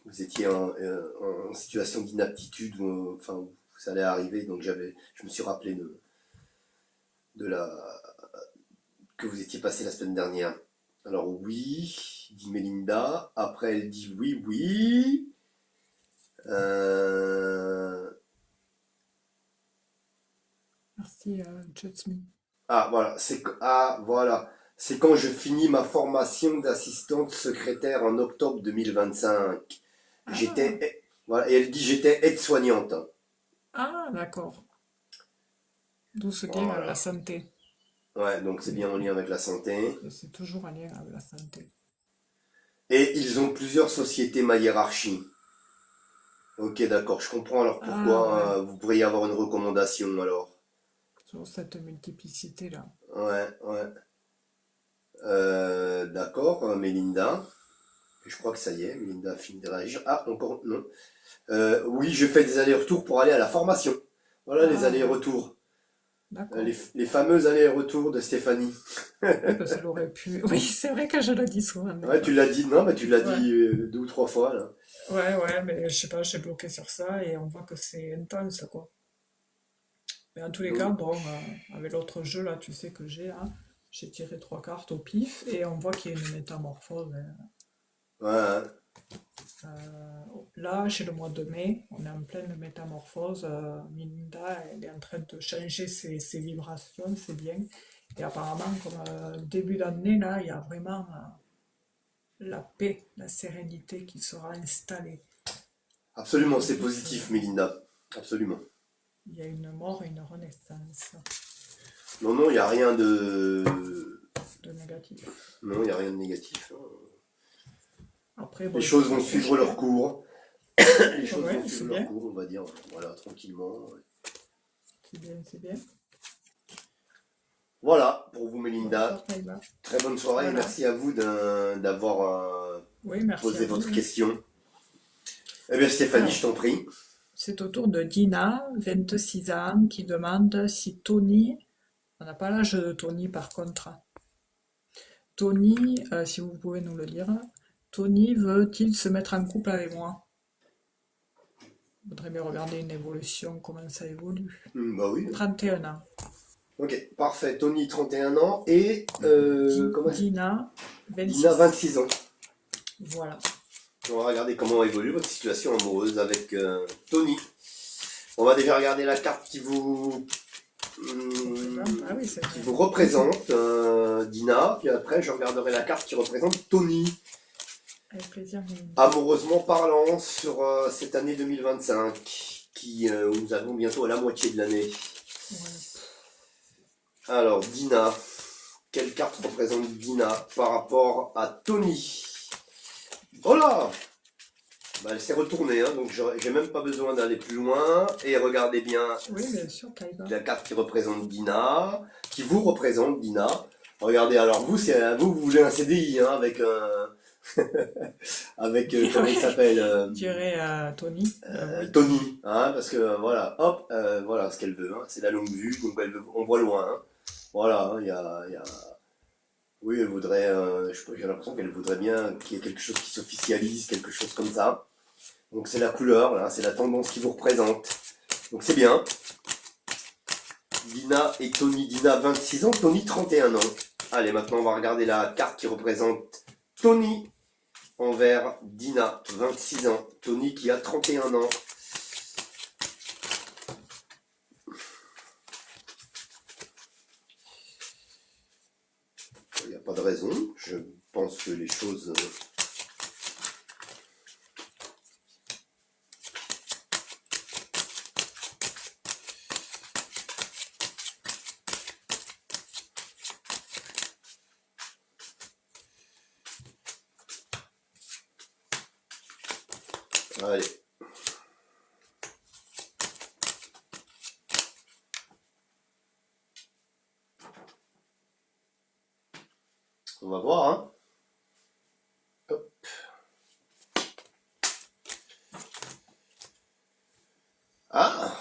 vous étiez en situation d'inaptitude, enfin, où ça allait arriver, donc je me suis rappelé de que vous étiez passé la semaine dernière. Alors oui, dit Mélinda. Après, elle dit oui, oui. Euh, Merci, Jasmine. voilà. C'est quand je finis ma formation d'assistante secrétaire en octobre 2025. Ah, Voilà, et elle dit j'étais aide-soignante, hein. ah, d'accord. D'où ce lien avec la Voilà. santé. Ouais, donc c'est bien en lien avec la santé. Et c'est toujours un lien avec la santé. Et ils ont plusieurs sociétés ma hiérarchie. Ok, d'accord, je comprends alors Ah, ouais, pourquoi vous pourriez avoir une recommandation alors. sur cette multiplicité-là. Ouais, ouais. D'accord, Mélinda. Je crois que ça y est, Mélinda a fini de réagir. Ah, encore non. Oui, je fais des allers-retours pour aller à la formation. Voilà les Ah, ouais, allers-retours. d'accord. Les fameux allers-retours de Stéphanie. Oui, parce qu'elle aurait pu. Oui, c'est vrai que je le dis souvent, des Ouais, tu fois. l'as dit, non, mais tu l'as Ouais, dit 2 ou 3 fois là. ouais, mais je sais pas, j'ai bloqué sur ça et on voit que c'est intense, quoi. Mais en tous les cas, Donc, bon, avec l'autre jeu, là, tu sais que j'ai, hein, j'ai tiré 3 cartes au pif et on voit qu'il y a une métamorphose, hein. ouais, Là, chez le mois de mai, on est en pleine métamorphose. Melinda, elle est en train de changer ses vibrations, c'est bien. Et apparemment, comme début d'année, là, il y a vraiment la paix, la sérénité qui sera installée. absolument, En c'est plus, positif, Mélinda. Absolument. il y a une mort et une renaissance Non, non, il n'y a rien de négatif. Non, il n'y a rien de négatif, hein. Après, Les bon, il faut choses vont suivre s'accrocher, leur hein. cours. Les choses vont Ouais, suivre c'est leur bien, cours, on va dire. Voilà, tranquillement. c'est bien, c'est bien. Voilà, pour vous, D'accord, Mélinda. Taïba. Très bonne soirée et Voilà. merci à vous d'avoir Oui, merci à posé vous, votre oui. question. Eh bien, Stéphanie, je Alors, t'en prie. c'est au tour de Dina, 26 ans, qui demande si Tony, on n'a pas l'âge de Tony par contre. Tony, si vous pouvez nous le dire, Tony veut-il se mettre en couple avec moi? Je voudrais bien regarder une évolution, comment ça évolue. Bah oui. 31 ans. Ok, parfait. Tony, 31 ans et Dina, Dina, 26. 26 ans. Voilà. On va regarder comment évolue votre situation amoureuse avec Tony. On va déjà regarder la carte Représente. Ah oui, c'est qui vrai. vous représente, Dina. Puis après, je regarderai la carte qui représente Tony. Avec plaisir, Melinda. Amoureusement parlant sur cette année 2025, où nous avons bientôt à la moitié de l'année. Ouais. Alors, Dina. Quelle carte représente Dina par rapport à Tony? Oh là! Bah, elle s'est retournée, hein, donc j'ai même pas besoin d'aller plus loin. Et regardez bien Oui, bien sûr, Taïba. la carte qui représente Dina, qui vous représente Dina. Regardez, alors vous, vous voulez un CDI, hein, avec avec comment il Ouais. s'appelle, Je dirais à Tony, oui. Tony, hein, parce que voilà, hop, voilà ce qu'elle veut, hein, c'est la longue vue, donc on voit loin, hein. Voilà, hein, oui, elle voudrait, j'ai l'impression qu'elle voudrait bien qu'il y ait quelque chose qui s'officialise, quelque chose comme ça. Donc c'est la couleur, là, c'est la tendance qui vous représente. Donc c'est bien. Dina et Tony. Dina 26 ans, Tony 31 ans. Allez, maintenant on va regarder la carte qui représente Tony envers Dina 26 ans. Tony qui a 31 ans. Il n'y a pas de raison. Je pense que les choses... Allez. On va voir, hein. Hop. Ah,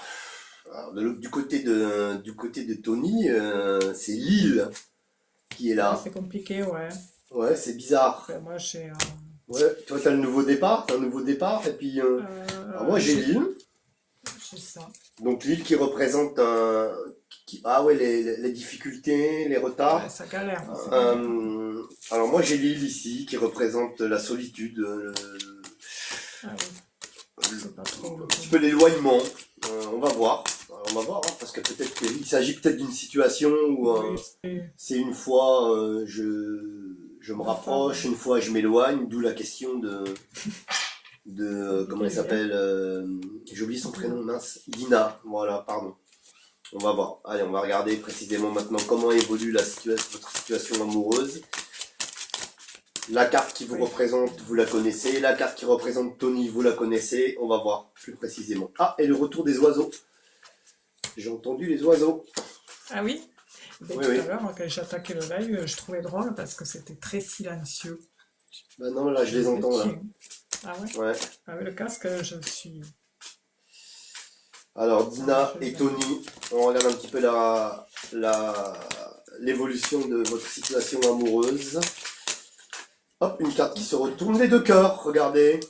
alors du côté de Tony, c'est Lille qui est Ouais, là. c'est compliqué, ouais. Ouais, c'est bizarre. Ben, moi, j'ai Ouais, toi t'as le nouveau départ, t'as un nouveau départ, et puis alors moi j'ai Lille. j'ai ça. Donc Lille qui représente ah ouais, les difficultés, les Ouais, retards. ça galère, ça galère. Alors moi j'ai Lille ici qui représente la solitude, Ah oui, c'est pas trop le un petit peu Tony. l'éloignement. On va voir. On va voir, hein, parce que peut-être qu'il s'agit peut-être d'une situation où Oui, c'est une fois je me d'accord. rapproche, une fois je m'éloigne, d'où la question de comment elle Compliqué, hein. s'appelle, j'ai oublié son Dina. prénom, mince, Dina, voilà, pardon. On va voir. Allez, on va regarder précisément maintenant comment évolue votre situation amoureuse. La carte qui vous Oui. représente, vous la connaissez. La carte qui représente Tony, vous la connaissez. On va voir plus précisément. Ah, et le retour des oiseaux. J'ai entendu les oiseaux. Ah oui? Ben, Oui, tout à oui. l'heure, quand j'ai attaqué le live, je trouvais drôle parce que c'était très silencieux. Bah non, là, je Je les disais, entends, là. tiens. Ah ouais? Ouais. Avec le casque, je suis. Alors, Ah, Dina je et vais Tony, on regarde un petit peu l'évolution de votre situation amoureuse. Hop, une carte qui se retourne. Les deux cœurs, regardez.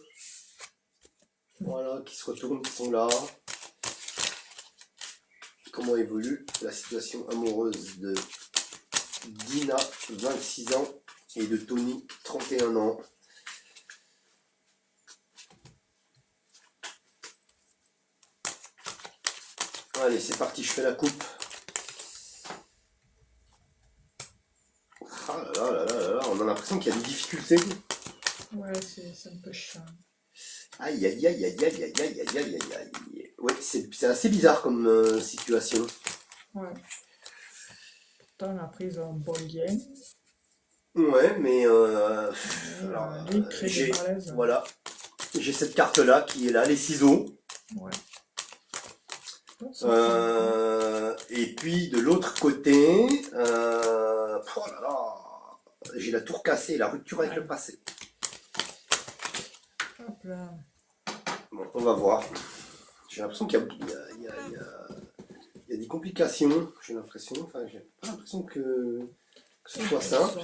Voilà, qui se retournent, qui sont là. Comment évolue la situation amoureuse de Dina, 26 ans, et de Tony, 31 ans. Allez, c'est parti, je fais la coupe. Ah là là là là là, on a l'impression qu'il y a des difficultés. Ouais, c'est un peu chiant. Aïe aïe aïe aïe aïe aïe aïe aïe aïe aïe aïe. Ouais, c'est assez bizarre comme situation. Ouais. Pourtant, on a pris un bon lien. Ouais, mais Mais alors lui, il crée des j'ai malaises. voilà, j'ai cette carte là qui est là, les ciseaux. Ouais. Bon, ça fait un coup. Et puis de l'autre côté, oh là là, j'ai la tour cassée, la rupture avec le Aïe. passé. Hop là. Bon, on va voir. J'ai l'impression qu'il y a, il y a des complications. J'ai l'impression, enfin, j'ai pas l'impression que ce soit simple.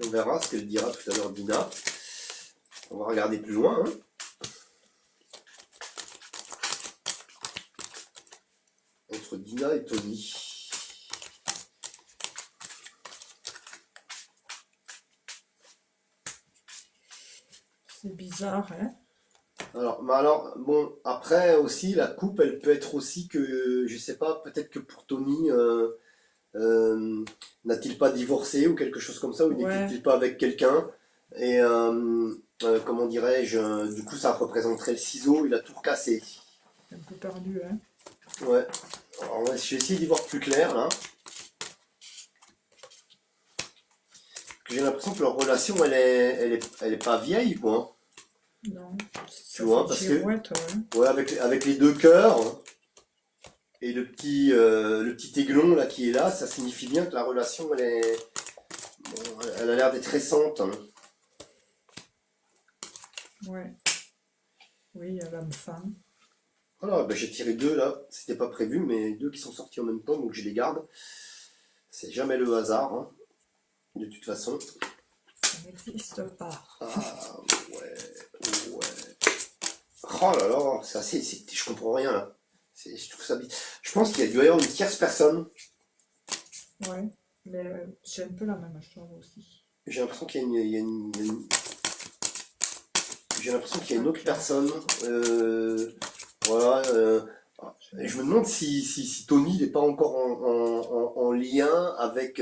On verra ce qu'elle dira tout à l'heure, Dina. On va regarder plus loin. Hein. Entre Dina et Tony. C'est bizarre, hein? Alors, bon, après aussi, la coupe, elle peut être aussi que, je sais pas, peut-être que pour Tony, n'a-t-il pas divorcé ou quelque chose comme ça, ou Ouais, n'était-il pas avec quelqu'un? Et comment dirais-je, du coup, ça représenterait le ciseau et la tour cassée. un peu perdu, hein? Ouais. Alors, ouais, je vais essayer d'y voir plus clair là. J'ai l'impression que leur relation, elle est pas vieille, quoi. Non, Tu ça fait vois, parce que girouette, ouais. ouais, avec les deux cœurs et le petit aiglon là qui est là, ça signifie bien que la relation, bon, elle a l'air d'être récente. Hein. Ouais. Oui, il y a l'homme-femme. Voilà, ben, j'ai tiré deux là, c'était pas prévu, mais deux qui sont sortis en même temps, donc je les garde. C'est jamais le hasard, hein, de toute façon. Ça n'existe pas. Ah ouais, ouais. Oh là là, je comprends rien là. Je trouve ça bizarre. Je pense qu'il y a dû y avoir une tierce personne. Ouais. Mais j'ai un peu la même chose aussi. J'ai l'impression qu'il y a j'ai l'impression qu'il y a une autre Ok. personne. Voilà. Et je me demande si Tony n'est pas encore en lien avec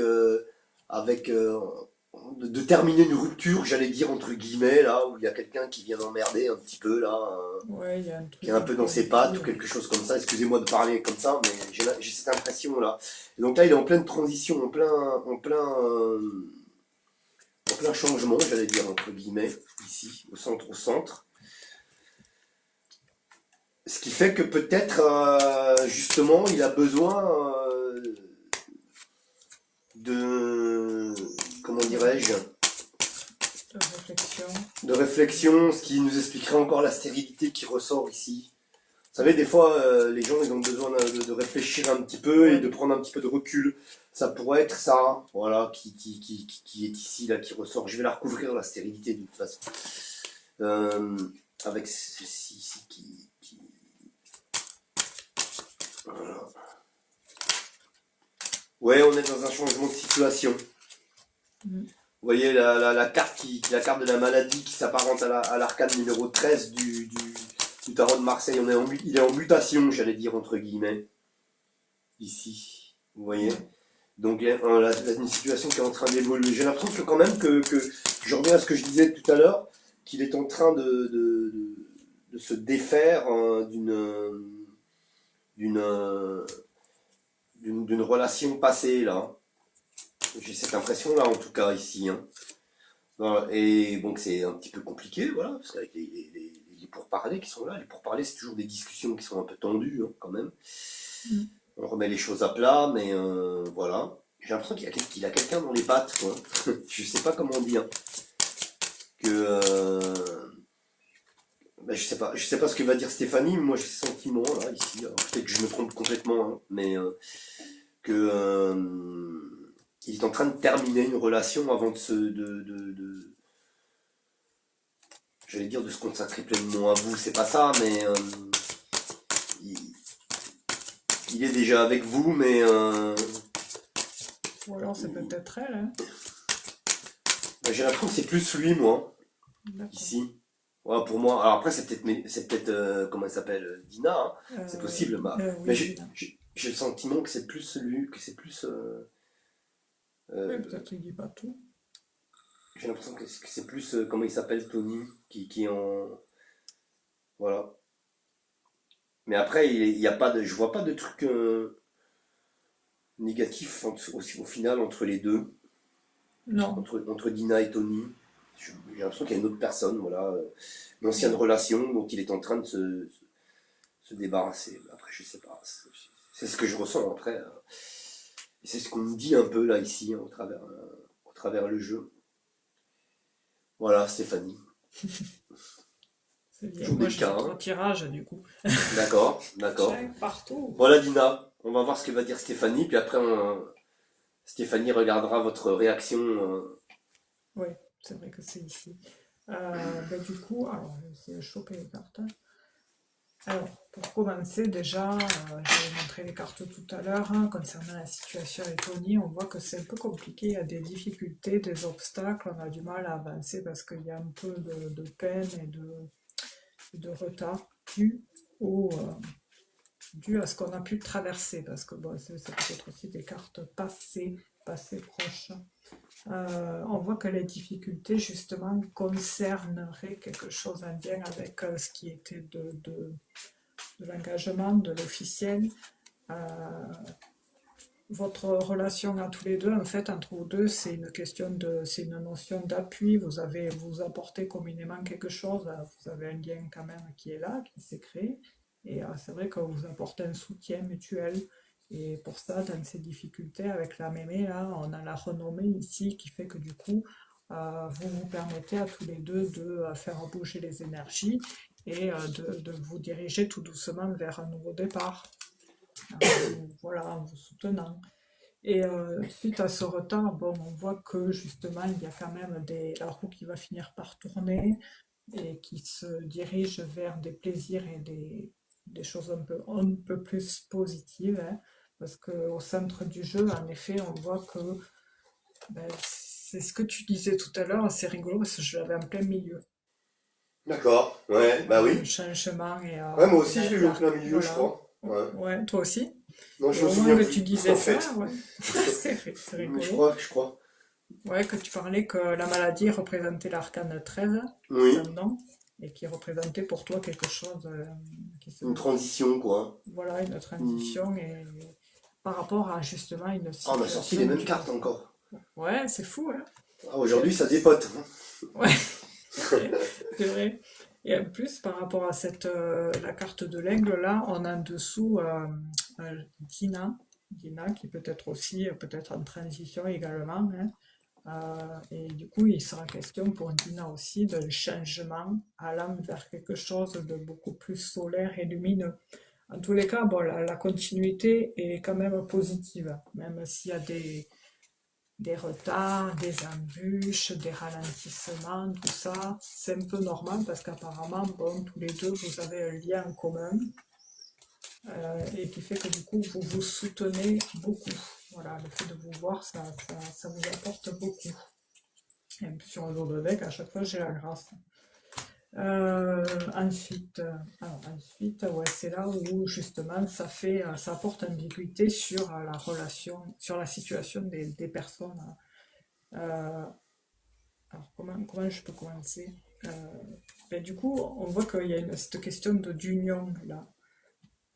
de terminer une rupture, j'allais dire entre guillemets, là, où il y a quelqu'un qui vient d'emmerder un petit peu, là, Ouais, il y a un qui est truc un un peu peu dans ses pattes ou embrouille. quelque chose comme ça. Excusez-moi de parler comme ça, mais j'ai cette impression-là. Et donc là, il est en pleine transition, en plein changement, j'allais dire, entre guillemets, ici, au centre. Ce qui fait que peut-être, justement, il a besoin de, comment dirais-je, De réflexion. de réflexion, ce qui nous expliquerait encore la stérilité qui ressort ici. Vous savez, des fois, les gens, ils ont besoin de réfléchir un petit peu et de prendre un petit peu de recul. Ça pourrait être ça, voilà, qui est ici, là, qui ressort. Je vais la recouvrir, la stérilité, de toute façon. Avec ceci ici qui... Voilà. Ouais, on est dans un changement de situation. Vous voyez la carte la carte de la maladie qui s'apparente à l'arcane numéro 13 du tarot de Marseille. Il est en mutation, j'allais dire, entre guillemets. Ici. Vous voyez. Donc une situation qui est en train d'évoluer. J'ai l'impression que quand même que je reviens à ce que je disais tout à l'heure, qu'il est en train de se défaire d'une relation passée là. J'ai cette impression là en tout cas ici. Hein. Voilà. Et donc c'est un petit peu compliqué, voilà, parce qu'avec les pourparlers qui sont là, les pourparlers c'est toujours des discussions qui sont un peu tendues hein, quand même. On remet les choses à plat, mais voilà. J'ai l'impression qu'il a quelqu'un dans les pattes, quoi. Je sais pas comment dire. Que ben, je sais pas ce que va dire Stéphanie. Moi, j'ai ce sentiment là ici. Peut-être que je me trompe complètement, hein, mais que il est en train de terminer une relation avant j'allais dire de se consacrer pleinement à vous. C'est pas ça, mais il est déjà avec vous, mais Ou alors c'est peut-être elle. Hein. ben, j'ai l'impression que c'est plus lui, moi, ici. Ouais, pour moi. Alors après, c'est peut-être comment elle s'appelle, Dina. Hein. C'est possible. Bah. Oui, Mais j'ai le sentiment que c'est plus lui, que c'est plus. Oui, peut-être qu'il dit pas tout. J'ai l'impression que c'est plus comment il s'appelle, Tony, qui est en. Voilà. Mais après, il y a pas de, je vois pas de truc négatif au final entre les deux. Non. Entre Dina et Tony. J'ai l'impression qu'il y a une autre personne, voilà, une ancienne relation dont il est en train de se débarrasser. Après, je sais pas. C'est ce que je ressens après. C'est ce qu'on me dit un peu là, ici, hein, au travers le jeu. Voilà, Stéphanie. C'est bien. Moi, je fais 3 tirages, du coup. D'accord. Partout. Voilà, Dina. On va voir ce que va dire Stéphanie, puis après, Stéphanie regardera votre réaction. Oui, c'est vrai que c'est ici. Ben, du coup, alors, je vais essayer de choper les cartes. Alors, pour commencer, déjà, j'avais montré les cartes tout à l'heure, hein, concernant la situation avec Tony, on voit que c'est un peu compliqué, il y a des difficultés, des obstacles, on a du mal à avancer parce qu'il y a un peu de peine et de retard dû à ce qu'on a pu traverser, parce que bon, c'est peut-être aussi des cartes passées proches. On voit que les difficultés, justement, concerneraient quelque chose en lien avec ce qui était de l'engagement, de l'officiel. Votre relation à tous les deux, en fait, entre vous deux, c'est une notion d'appui. Vous apportez communément quelque chose. Vous avez un lien quand même qui est là, qui s'est créé. Et c'est vrai que vous apportez un soutien mutuel. Et pour ça, dans ces difficultés avec la mémé, là, on a la renommée ici qui fait que du coup, vous vous permettez à tous les deux de faire bouger les énergies et de vous diriger tout doucement vers un nouveau départ. Voilà, en vous soutenant. Et suite à ce retard, bon, on voit que justement, il y a quand même la roue qui va finir par tourner et qui se dirige vers des plaisirs et des choses un peu plus positives. Hein, parce qu'au centre du jeu, en effet, on voit que ben, c'est ce que tu disais tout à l'heure, c'est rigolo parce que je l'avais en plein milieu. D'accord, ouais, bah oui. Le changement et Ouais, moi aussi, je l'ai eu au plein milieu, je voilà. crois. Ouais. Ouais, toi aussi. Non, je Et me au souviens moment que plus, tu disais en ça, fait. ouais. c'est Mais rigolo. je crois. Ouais, que tu parlais que la maladie représentait l'arcane 13, Oui, non, et qui représentait pour toi quelque chose une transition, quoi. voilà, une Hmm. transition et par rapport à justement une Ah, on a sorti les situation mêmes cartes encore. Ouais, c'est fou, hein. Ah, aujourd'hui, ça dépote. Hein. Ouais. C'est vrai. Et en plus, par rapport à la carte de l'aigle, là, on a en dessous Dina. Dina, qui peut être aussi peut-être en transition également, hein. Et du coup, il sera question pour Dina aussi d'un changement allant vers quelque chose de beaucoup plus solaire et lumineux. En tous les cas, bon, la continuité est quand même positive, même s'il y a des retards, des embûches, des ralentissements, tout ça. C'est un peu normal parce qu'apparemment, bon, tous les deux, vous avez un lien en commun et qui fait que du coup, vous vous soutenez beaucoup. Voilà, le fait de vous voir, ça vous apporte beaucoup. Et puis sur le dos de deck, à chaque fois, j'ai la grâce. Ensuite, ouais, c'est là où justement ça apporte ambiguïté sur la relation, sur la situation des personnes. Euh, alors comment je peux commencer? Euh, du coup, on voit qu'il y a cette question d'union là.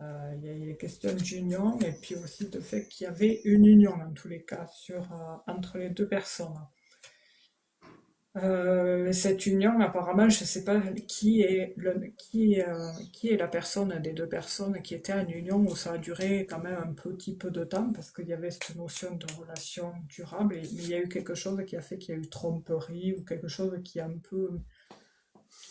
Il y a une question d'union et puis aussi de fait qu'il y avait une union en tous les cas entre les deux personnes. Cette union, apparemment, je ne sais pas qui est la personne des deux personnes qui était en union où ça a duré quand même un petit peu de temps parce qu'il y avait cette notion de relation durable, mais il y a eu quelque chose qui a fait qu'il y a eu tromperie ou quelque chose qui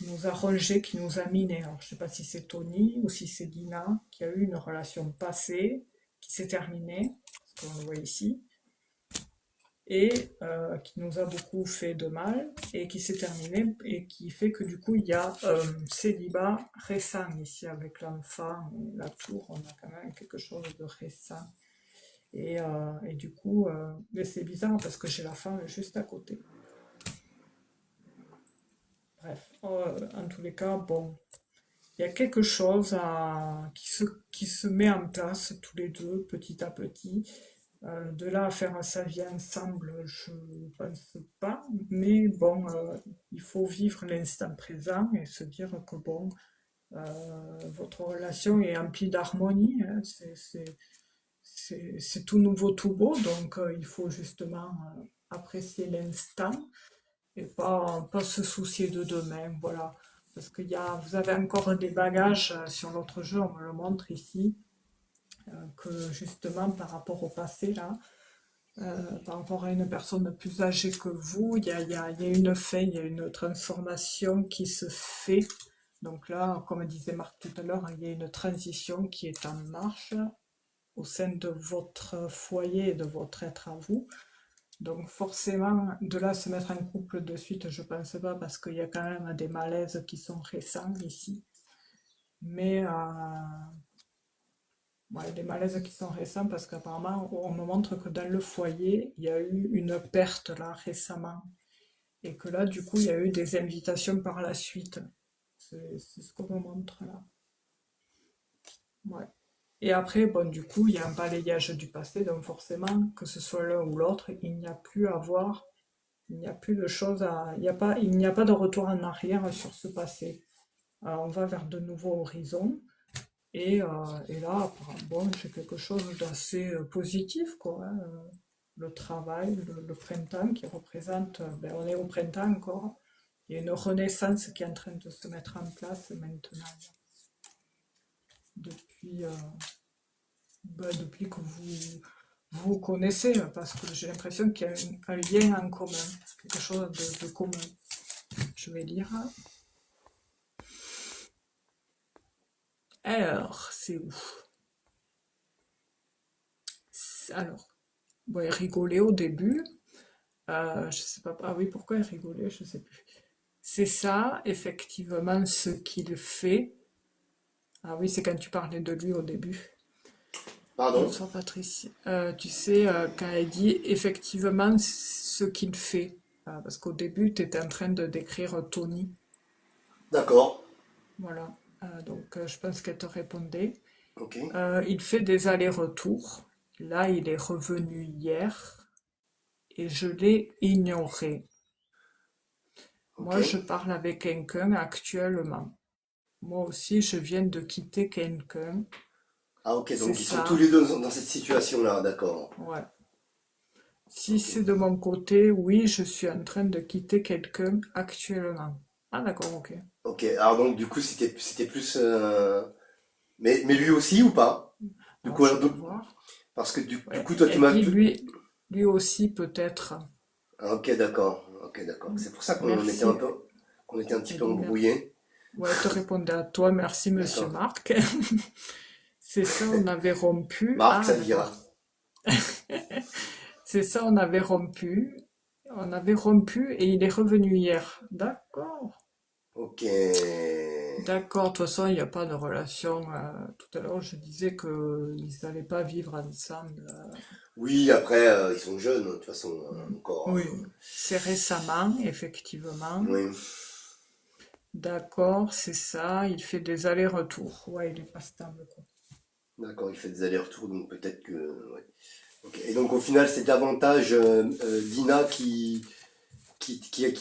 nous a rongé, qui nous a miné. Alors, je ne sais pas si c'est Tony ou si c'est Dina qui a eu une relation passée qui s'est terminée, comme on le voit ici et qui nous a beaucoup fait de mal et qui s'est terminé et qui fait que du coup il y a célibat récent ici avec l'enfant et la tour, on a quand même quelque chose de récent et du coup mais c'est bizarre parce que j'ai la femme juste à côté. Bref, en tous les cas, bon, il y a quelque chose qui se met en place tous les deux petit à petit. De là à faire sa vie ensemble, je pense pas. Mais bon, il faut vivre l'instant présent et se dire que bon, votre relation est emplie d'harmonie, hein. C'est tout nouveau, tout beau. Donc il faut justement apprécier l'instant et pas se soucier de demain. Voilà. Parce vous avez encore des bagages sur l'autre jeu, on me le montre ici, que justement par rapport au passé là. Par rapport à une personne plus âgée que vous, il y a une fait, il y a une transformation qui se fait. Donc là, comme disait Marc tout à l'heure, il y a une transition qui est en marche au sein de votre foyer et de votre être à vous. Donc forcément, de là se mettre en couple de suite, je pense pas, parce qu'il y a quand même des malaises qui sont récents ici. Mais ouais, des malaises qui sont récents parce qu'apparemment, on me montre que dans le foyer, il y a eu une perte là récemment. Et que là, du coup, il y a eu des invitations par la suite. C'est ce qu'on me montre là. Ouais. Et après, bon, du coup, il y a un balayage du passé, donc forcément, que ce soit l'un ou l'autre, il n'y a plus à voir, il n'y a plus de choses à. Il n'y a pas de retour en arrière sur ce passé. Alors, on va vers de nouveaux horizons. Et là, bon, j'ai quelque chose d'assez positif, quoi, hein. Le travail, le printemps qui représente, ben, on est au printemps encore, il y a une renaissance qui est en train de se mettre en place maintenant, depuis, depuis que vous connaissez, parce que j'ai l'impression qu'il y a un lien en commun, quelque chose de commun. Je vais lire. Alors, c'est où? Alors, bon, il rigolait au début. Je sais pas. Ah oui, pourquoi il rigolait, je sais plus. C'est ça, effectivement, ce qu'il fait. Ah oui, c'est quand tu parlais de lui au début. Pardon? Bonsoir Patricie. Tu sais, quand elle dit effectivement ce qu'il fait. Parce qu'au début, tu étais en train de décrire Tony. D'accord. Voilà. Donc, je pense qu'elle te répondait. Ok. Il fait des allers-retours. Là, il est revenu hier et je l'ai ignoré. Ok. Moi, je parle avec quelqu'un actuellement. Moi aussi, je viens de quitter quelqu'un. Ah ok, C'est donc ils sont tous ça. les deux dans cette situation-là, d'accord. Ouais. Si Ok. c'est de mon côté, oui, je suis en train de quitter quelqu'un actuellement. Ah, d'accord, ok. Ok, alors donc du coup c'était plus... mais lui aussi ou pas? Du Alors, coup, je alors, vais donc, voir. parce que du Ouais. coup toi tu Et m'as... puis, lui aussi, peut-être. Ah, ok, d'accord, ok, d'accord. C'est pour ça qu'on était un Merci, peu... qu'on était un petit peu Edina. embrouillés. Ouais, te répondais à toi. Merci, monsieur D'accord. Marc. C'est ça, on avait rompu. Marc, Ah, ça dira. d'accord. C'est ça, on avait rompu. On avait rompu et il est revenu hier. D'accord. Ok. D'accord, de toute façon, il n'y a pas de relation. Tout à l'heure, je disais qu'ils n'allaient pas vivre ensemble. Oui, après, ils sont jeunes, de toute façon, Hmm. encore. Oui, c'est récemment, effectivement. Oui, D'accord, c'est ça. Il fait des allers-retours. Ouais, il est pas stable, quoi. d'accord, il fait des allers-retours, donc peut-être que... ouais. Ok. Et donc au final, c'est davantage Dina qui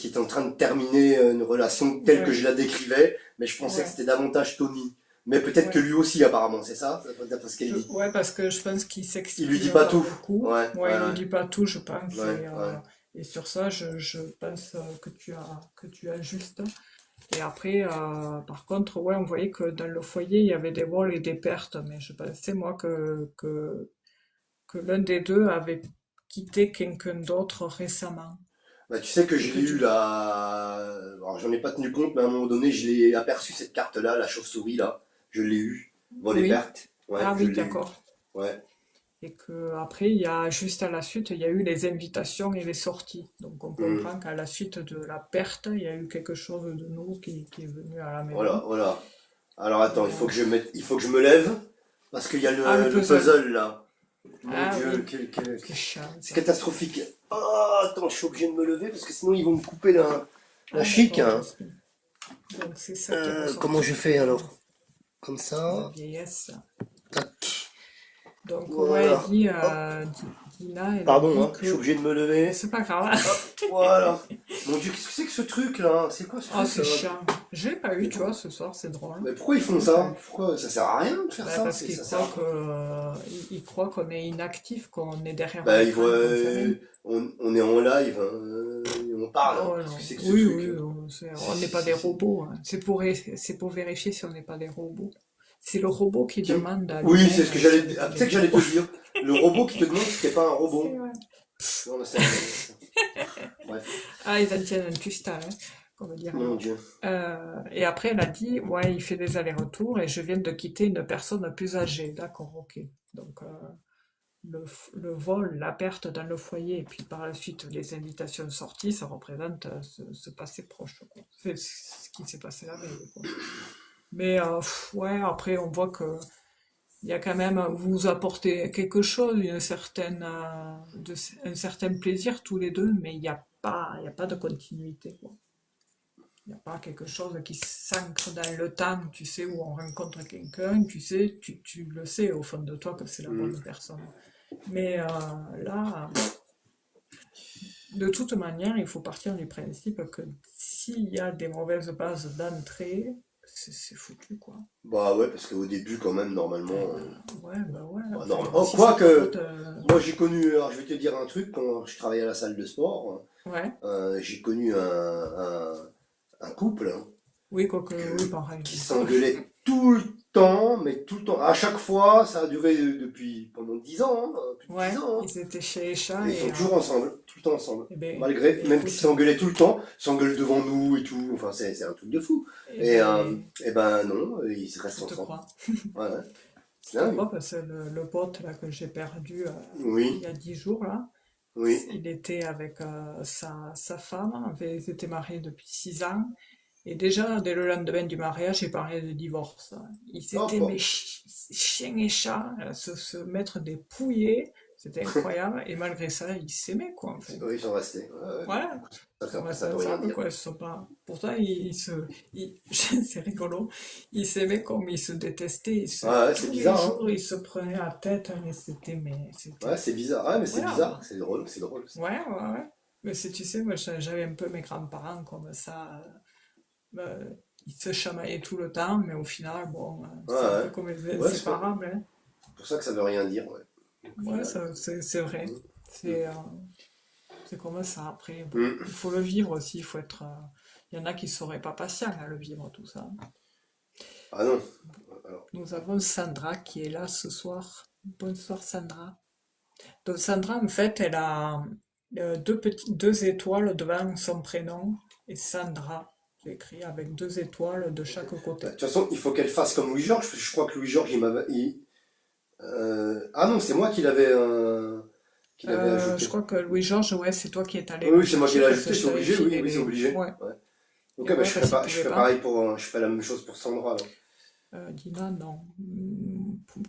est en train de terminer une relation telle que Ouais, je la décrivais, mais je pensais que ouais, c'était davantage Tony. Mais peut-être que ouais. lui aussi, apparemment, c'est ça? D'après ce qu'elle dit. Ouais, parce que je pense qu'il Il lui dit s'exprime pas pas tout. beaucoup. Ouais, Ouais, ouais, il lui ouais, dit pas tout, je pense. ouais, ouais. Et sur ça, je pense que tu as juste. Et après, par contre, ouais, on voyait que dans le foyer, il y avait des vols et des pertes. Mais je pensais, moi, que l'un des deux avait quitté quelqu'un d'autre récemment. Bah, tu sais que Et je que l'ai eu tu... là. Alors j'en ai pas tenu compte, mais à un moment donné, je l'ai aperçu cette carte-là, la chauve-souris là. Je l'ai eu. Vol et Oui. perte. Ouais, Ah je oui, l'ai eu. d'accord. Ouais. Et que après, il y a juste à la suite, il y a eu les invitations et les sorties. Donc on Hmm. comprend qu'à la suite de la perte, il y a eu quelque chose de nouveau qui est venu à la Voilà, maison. voilà. Alors attends, Mais il faut que je me lève parce qu'il y a ah, le le puzzle. puzzle là. Mon Ah Dieu, oui, c'est chiant c'est ça. catastrophique. Oh, attends, je suis obligé de me lever parce que sinon ils vont me couper la Ah chic, d'accord, hein. donc c'est ça qui est Comment ressorti. je fais alors? Comme La ça. vieillesse. Tac. Donc ouais, Voilà. Hop. Dina, elle a Pardon, dit hein, je suis que... obligé de me lever. C'est pas grave. Hop, voilà. Mon Dieu, qu'est-ce que c'est que ce truc là? C'est quoi ce Oh, truc c'est là? chiant. Je l'ai pas eu, Mais, tu vois, ce soir, c'est drôle. mais pourquoi ils Je font l'ai pas ça? eu. Pourquoi ça sert à rien de faire Bah, ça? parce qu'il Ça sert croit à quoi? il croit qu'on est inactif, qu'on est derrière un Bah, ils écran voient, et qu'on fait rien. on est en live, hein, on parle. Oh Qu'est-ce que non. c'est que ce Oui, truc? oui, on n'est pas des C'est- robots, hein. C'est pour vérifier si on n'est pas des robots. C'est le robot qui qui- demande à Oui, c'est l'humain ce que si j'allais, on n'est ah, pas tu des sais que j'allais te robots. le dire. Le robot qui te demande si t'es pas un C'est robot. vrai. Non, mais bref. Ah, ils en tiennent un cristal, hein, comme dirait Mon l'autre. Dieu. Et après, elle a dit, ouais, il fait des allers-retours et je viens de quitter une personne plus âgée. D'accord, ok. Donc, le vol, la perte dans le foyer, et puis par la suite les invitations sorties, ça représente ce passé proche, quoi. C'est ce qui s'est passé la veille, quoi. Mais ouais, après on voit que il y a quand même, vous apportez quelque chose, un certain plaisir tous les deux, mais il y a pas de continuité, quoi. Il n'y a pas quelque chose qui s'ancre dans le temps, tu sais, où on rencontre quelqu'un, tu sais, tu le sais au fond de toi que c'est la Hmm. bonne personne. Mais là, de toute manière, il faut partir du principe que s'il y a des mauvaises bases d'entrée, c'est foutu, quoi. Bah ouais, parce qu'au début, quand même, normalement. Ouais, bah ouais. Bah, Enfin, Oh, si c'est ta quoique, pote, moi j'ai connu, alors je vais te dire un truc, quand je travaillais à la salle de sport, ouais. j'ai connu un couple, hein, Oui, quoique, oui, que- pareil. qui s'engueulait tout le temps, mais tout le temps. À chaque fois, ça a duré depuis pendant 10 ans, hein, plus de 10 Ouais, ans, hein. ils étaient chez Echa Et ils sont toujours ensemble, tout le temps ensemble. eh Malgré, ben, même qu'ils écoute, s'engueulaient tout le temps, ils s'engueulent devant nous et tout. Enfin, c'est un truc de fou. eh ben, Et ben non, ils restent je te ensemble. crois. Ouais, ouais. Je C'est te dingue. crois parce que le pote là que j'ai perdu il y Oui, a 10 jours là, oui. il était avec sa femme, ils étaient mariés depuis 6 ans. Et déjà, dès le lendemain du mariage, il parlait de divorce. Ils étaient, mais Hop. chiens et chats, se mettre des pouillés, c'était incroyable. Et malgré ça, ils s'aimaient, quoi, en fait. Oui, ils sont restés. Ouais, ouais, Ouais, bon, écoute, ils sont ça restés veut rien ensemble, dire. quoi. Ils se sont pas... Pourtant, c'est rigolo. Ils s'aimaient comme ils se détestaient. Ouais, ouais, c'est Tous les bizarre, hein. jours, ils se prenaient la tête, hein, et c'était Ouais, c'est bizarre. Ouais, mais c'est incroyable. bizarre. C'est drôle, c'est drôle. Ouais, ouais, ouais. Mais si tu sais, moi, j'avais un peu mes grands-parents comme ça. Euh, ils se chamaillaient tout le temps, mais au final, bon, Ouais, c'est un ouais. peu comme les Ouais, c'est inséparables, hein. pour ça que ça veut rien dire, ouais. Au Ouais, final. c'est vrai. Mm. C'est c'est comme ça. Après, bon, Mm. il faut le vivre aussi. Il faut être. Il y en a qui ne seraient pas patients à le vivre tout ça. Ah non. Alors, Nous avons Sandra qui est là ce soir. Bonsoir Sandra. Donc Sandra, en fait, elle a deux étoiles devant son prénom et Sandra, c'est écrit avec 2 étoiles de chaque de côté. toute façon, il faut qu'elle fasse comme Louis-Georges, parce que je crois que Louis-Georges, il m'avait. Ah non, c'est moi qui l'avais Je ajouté. crois que Louis-Georges, ouais, c'est toi qui es allé Oui, le oui, c'est moi qui chercher l'ai parce que ajouté, je c'est t'avais obligé, oui, filé oui, c'est les... obligé. Ouais. Ouais. Ok, Et bah, ouais, parce qu'il je pouvait ferai pas. pareil pour. Je fais la même chose pour Sandra, alors. Dina, non.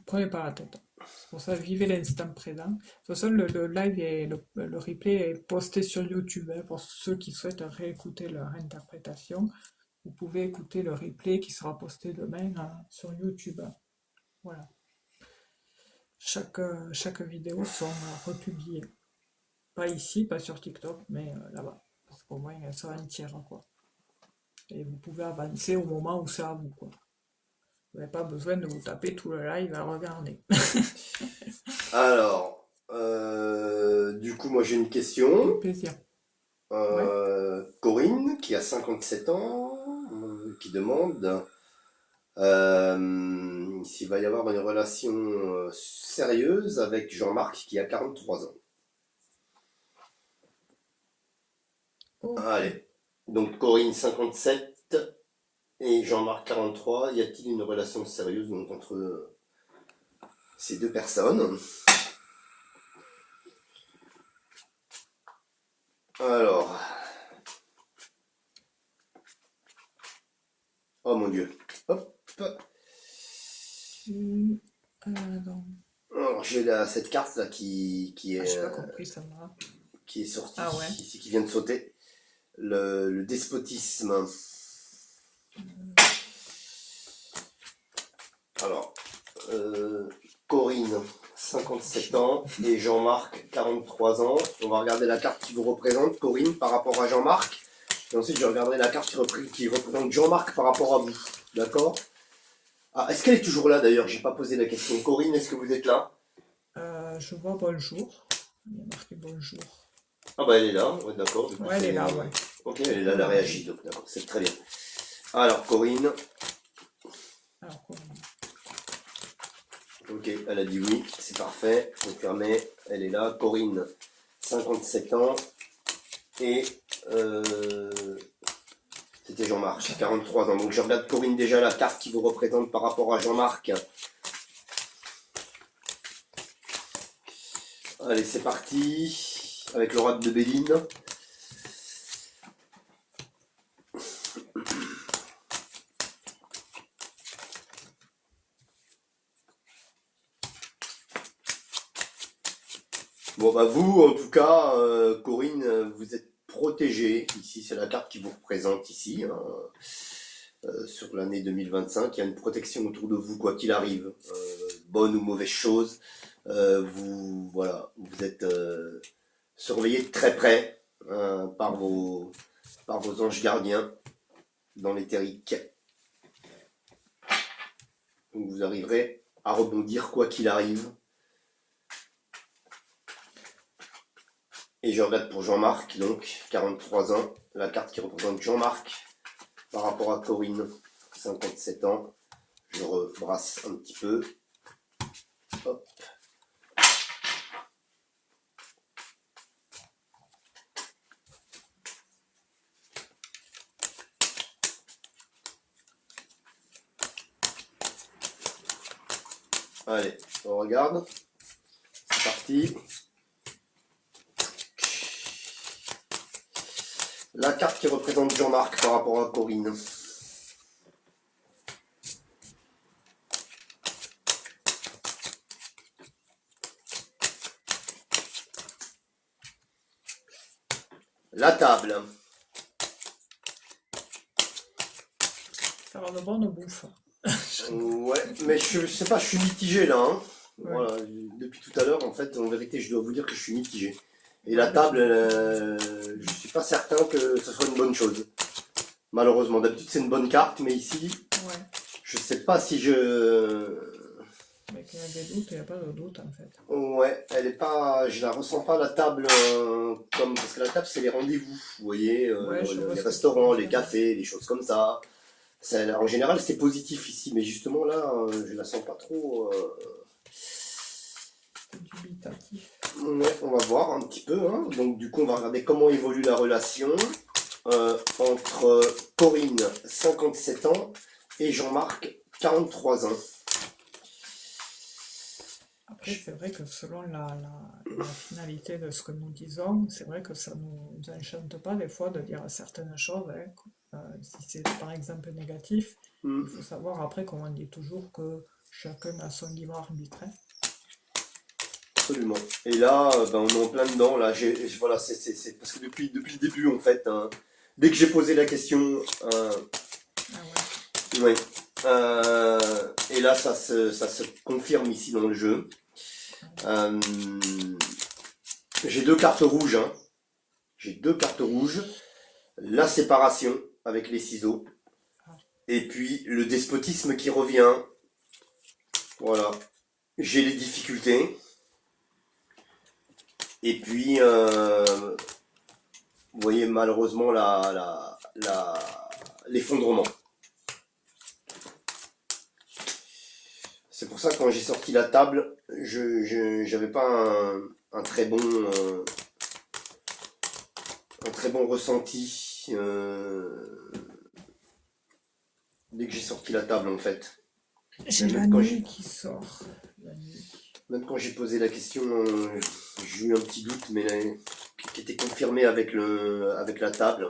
Prenez pas la tête. C'est pour ça, vivez l'instant présent. De toute façon, le live et le replay est posté sur YouTube, hein, pour ceux qui souhaitent réécouter leur interprétation. Vous pouvez écouter le replay qui sera posté demain sur YouTube. Voilà. Chaque vidéo sont republiées. Pas ici, pas sur TikTok, mais là-bas. Parce qu'au moins, elles sont entières, quoi. Et vous pouvez avancer au moment où c'est à vous, quoi. Vous n'avez pas besoin de vous taper tout le live à regarder. Alors, du coup, moi j'ai une Avec question. plaisir. Ouais. Corinne, qui a 57 ans, qui demande s'il va y avoir une relation sérieuse avec Jean-Marc, qui a 43 ans. Ok. Allez, donc Corinne 57 et Jean-Marc 43, y a-t-il une relation sérieuse donc, entre ces deux personnes? Alors, oh mon Dieu. Hop. Non. Alors, j'ai cette carte là Ah, j'ai pas compris ça, moi. qui est sortie, Ah ouais. ici, qui vient de sauter. Le despotisme. Alors, Corinne, 57 ans, et Jean-Marc, 43 ans. On va regarder la carte qui vous représente, Corinne, par rapport à Jean-Marc. Et ensuite, je regarderai la carte qui représente Jean-Marc par rapport à vous. D'accord? Ah, est-ce qu'elle est toujours là d'ailleurs? J'ai pas posé la question. Corinne, est-ce que vous êtes là? Je vois bonjour. Il y a marqué bonjour. Ah bah elle est là, ouais, d'accord. Du coup, Ouais, elle est là, ouais. Ok, elle est là, elle a réagi, donc d'accord, c'est très bien. Alors, Corinne. Alors, quoi? Ok, elle a dit oui, c'est parfait, confirmé, elle est là. Corinne, 57 ans, et c'était Jean-Marc, 43 ans. Donc je regarde Corinne déjà la carte qui vous représente par rapport à Jean-Marc. Allez, c'est parti, avec le roi de Béline. Bon bah vous, en tout cas, Corinne, vous êtes protégée. Ici, c'est la carte qui vous représente ici. Hein. Sur l'année 2025, il y a une protection autour de vous, quoi qu'il arrive. Bonne ou mauvaise chose. Voilà, vous êtes surveillé de très près par vos anges gardiens dans l'éthérique. Donc vous arriverez à rebondir quoi qu'il arrive. Et je regarde pour Jean-Marc, donc 43 ans, la carte qui représente Jean-Marc par rapport à Corinne, 57 ans. Je rebrasse un petit peu. Hop. Allez, on regarde. C'est parti. La carte qui représente Jean-Marc par rapport à Corinne. La table. Ça va de bonne bouffe. Ouais, mais je sais pas, je suis mitigé là. Hein. Ouais. Voilà, depuis tout à l'heure, en fait, en vérité, je dois vous dire que je suis mitigé. Et Ouais, la table, je- je suis pas certain que ce soit une bonne chose. Malheureusement, d'habitude c'est une bonne carte, mais ici, Ouais. je sais pas si je Mais qu'il y a des doutes, il n'y a pas de doute en fait. Ouais, elle est pas, je la ressens pas la table comme parce que la table c'est les rendez-vous, vous voyez, Ouais, je vois les ce que tu veux restaurants, les dire. cafés, les choses comme ça. En général c'est positif ici, mais justement là, je la sens pas trop. C'est dubitatif. Ouais, on va voir un petit peu, hein. Donc du coup on va regarder comment évolue la relation entre Corinne, 57 ans, et Jean-Marc, 43 ans. Après, c'est vrai que selon la finalité de ce que nous disons, c'est vrai que ça nous enchante pas des fois de dire certaines choses, hein. Si c'est par exemple négatif, il Hmm, faut savoir après, comme on dit toujours, que chacun a son libre arbitre, hein. absolument. Et là, ben, on est en plein dedans. Là, voilà, parce que depuis le début, en fait, hein, dès que j'ai posé la question, Ah ouais. ouais, et là, ça se confirme ici dans le jeu. Euh, j'ai deux cartes rouges, hein. J'ai deux cartes rouges. La séparation avec les ciseaux. Ah, Et puis le despotisme qui revient. Voilà. J'ai les difficultés. Et puis, vous voyez malheureusement l'effondrement. C'est pour ça que quand j'ai sorti la table, je j'avais pas un très bon ressenti dès que j'ai sorti la table en fait. j'ai la Même quand j'ai nuit qui sort. La nuit. même quand j'ai posé la question, j'ai eu un petit doute, mais qui était confirmé avec la table.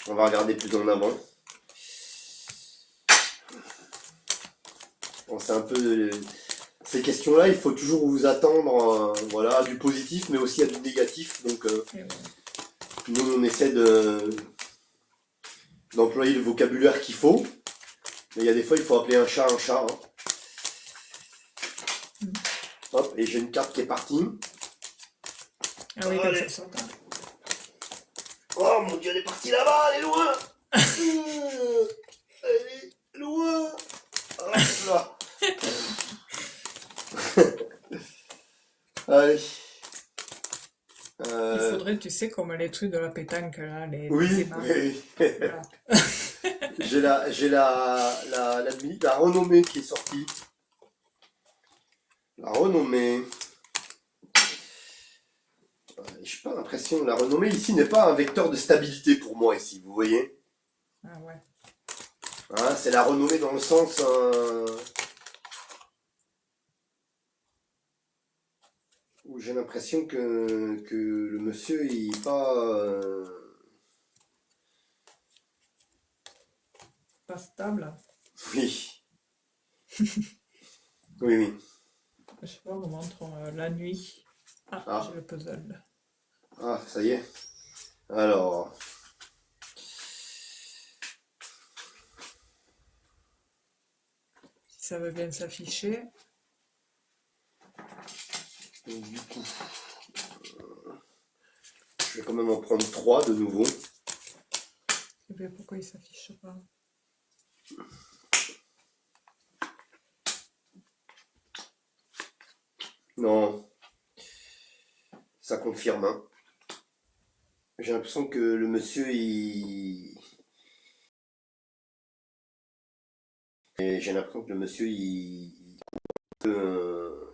On va regarder plus en avant. Bon, c'est un peu ces questions-là, il faut toujours vous attendre, voilà, à du positif, mais aussi à du négatif. Donc, Et ouais. nous, on essaie d'employer le vocabulaire qu'il faut. Mais il y a des fois, il faut appeler un chat un chat, hein. Mm. Hop, et j'ai une carte qui est partie. Ah oui, quand Allez. ça sort, hein. Oh mon dieu, elle est partie là-bas, elle est loin. Elle est loin. Hop là. Allez. Il Euh, faudrait, tu sais, comme les trucs de la pétanque, là, les oui, aimants. oui. Voilà. La renommée qui est sortie. La renommée. J'ai pas l'impression. La renommée ici n'est pas un vecteur de stabilité pour moi ici, vous voyez. Ah ouais. Hein, c'est la renommée dans le sens où j'ai l'impression que le monsieur il est pas. Pas stable. Oui, oui, oui. Je sais pas, on montre la nuit. Ah, Ah, j'ai le puzzle. ah, ça y est. Alors, Si ça veut bien s'afficher. donc, du coup, je vais quand même en prendre trois de nouveau. Eh bien, pourquoi il s'affiche pas? Non, ça confirme, hein. J'ai l'impression que le monsieur et j'ai l'impression que le monsieur euh,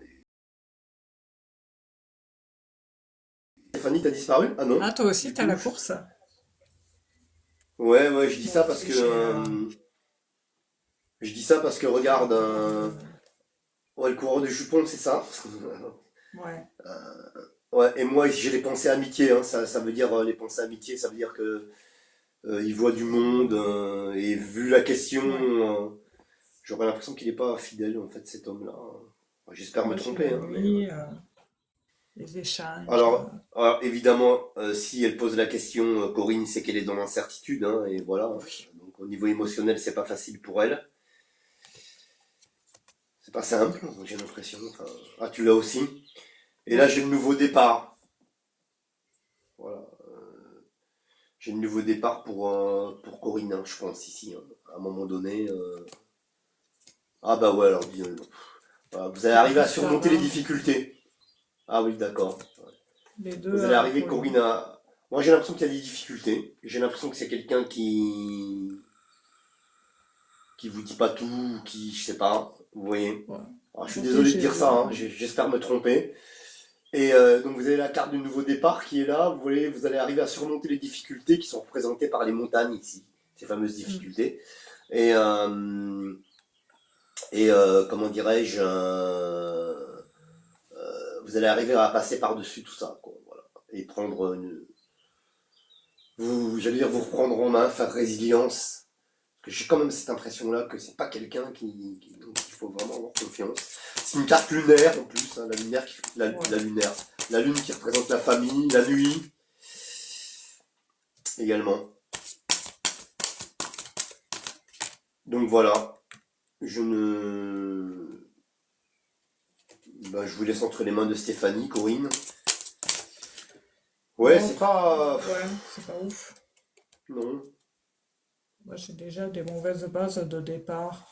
Stéphanie, t'as disparu? Ah non, Ah, toi aussi, du t'as coup. la course? Ouais, ouais, je dis Moi ça parce aussi, que j'ai la regarde, coureur de... ouais, le coureur du jupon, c'est ça. Ouais, Ouais, et moi j'ai les pensées amitié, hein. Ça veut dire les pensées amitié, ça veut dire que il voit du monde et vu la question, ouais. j'aurais l'impression qu'il n'est pas fidèle en fait cet homme-là. J'espère me Moi, j'ai tromper, la hein, mais nuit, les échanges. alors, évidemment, si elle pose la question, Corinne, c'est qu'elle est dans l'incertitude, hein, et voilà. Oui. Donc au niveau émotionnel, c'est pas facile pour elle. C'est pas simple, j'ai l'impression. Enfin, ah, tu l'as aussi. Et là, Ouais. j'ai le nouveau départ. Voilà. J'ai le nouveau départ pour Corinne, hein, je pense, ici, hein. À un moment donné. Ah bah ouais, alors dis, Voilà, vous allez C'est arriver à plus ça, surmonter les là. difficultés. Ah oui, d'accord. Les deux, Vous allez arriver, pour le Corinne, moment. à... Moi, j'ai l'impression qu'il y a des difficultés. J'ai l'impression que c'est quelqu'un qui vous dit pas tout, qui, je sais pas, vous voyez. Ouais. Alors, je suis désolé de dire ça, Protégez-le. hein, j'espère me tromper. Et donc vous avez la carte du nouveau départ qui est là. Vous voyez, vous allez arriver à surmonter les difficultés qui sont représentées par les montagnes ici, ces fameuses Mm. difficultés. Et, comment dirais-je, vous allez arriver à passer par-dessus tout ça, quoi, voilà. Et prendre j'allais dire vous reprendre en main, faire résilience. Parce que j'ai quand même cette impression-là que c'est pas quelqu'un donc il faut vraiment avoir confiance. C'est une carte lunaire en plus, hein, la lunaire, Ouais. la lunaire, la lune qui représente la famille, la nuit également. Donc voilà, je ne, je vous laisse entre les mains de Stéphanie, Corinne. Ouais, Bon, c'est pas, ouais, c'est pas ouf. non. Moi, j'ai déjà des mauvaises bases de départ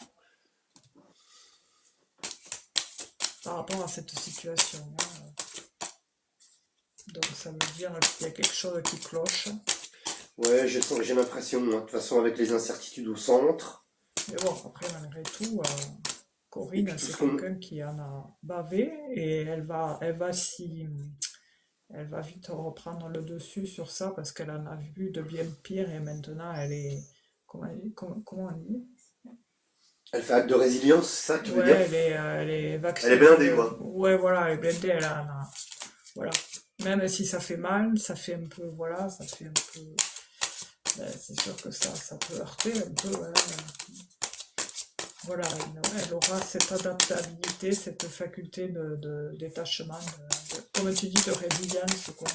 par rapport à cette situation, hein. Donc, ça veut dire qu'il y a quelque chose qui cloche. Ouais, j'ai l'impression, hein, de toute façon avec les incertitudes au centre, Mais bon, après, malgré tout, et Corinne, puis tout c'est ce qu'on, quelqu'un qui en a bavé et elle va vite reprendre le dessus sur ça parce qu'elle en a vu de bien pire et maintenant elle est, comment on dit? elle fait acte de résilience, c'est ça que tu veux Ouais, dire? elle est Elle est blindée, quoi. ouais, voilà, elle est blindée, voilà. Même si ça fait mal, ça fait un peu, voilà, ça fait un peu, ben, c'est sûr que ça peut heurter un peu, voilà. Voilà, elle aura cette adaptabilité, cette faculté de détachement, comme tu dis, de résilience, quoi.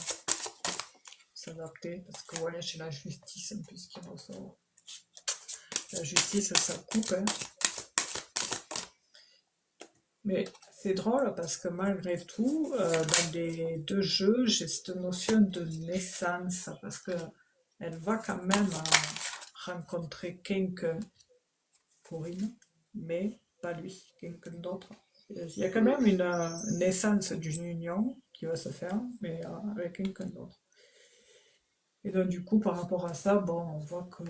S'adapter, parce que voilà, chez la justice, un peu ce qui ressort. La justice, ça coupe, hein. Mais c'est drôle parce que malgré tout, dans les deux jeux, j'ai cette notion de naissance, parce que elle va quand même rencontrer quelqu'un, Corinne, mais pas lui, quelqu'un d'autre. Il y a quand même une naissance d'une union qui va se faire, mais avec quelqu'un d'autre. Et donc du coup, par rapport à ça, bon, on voit que,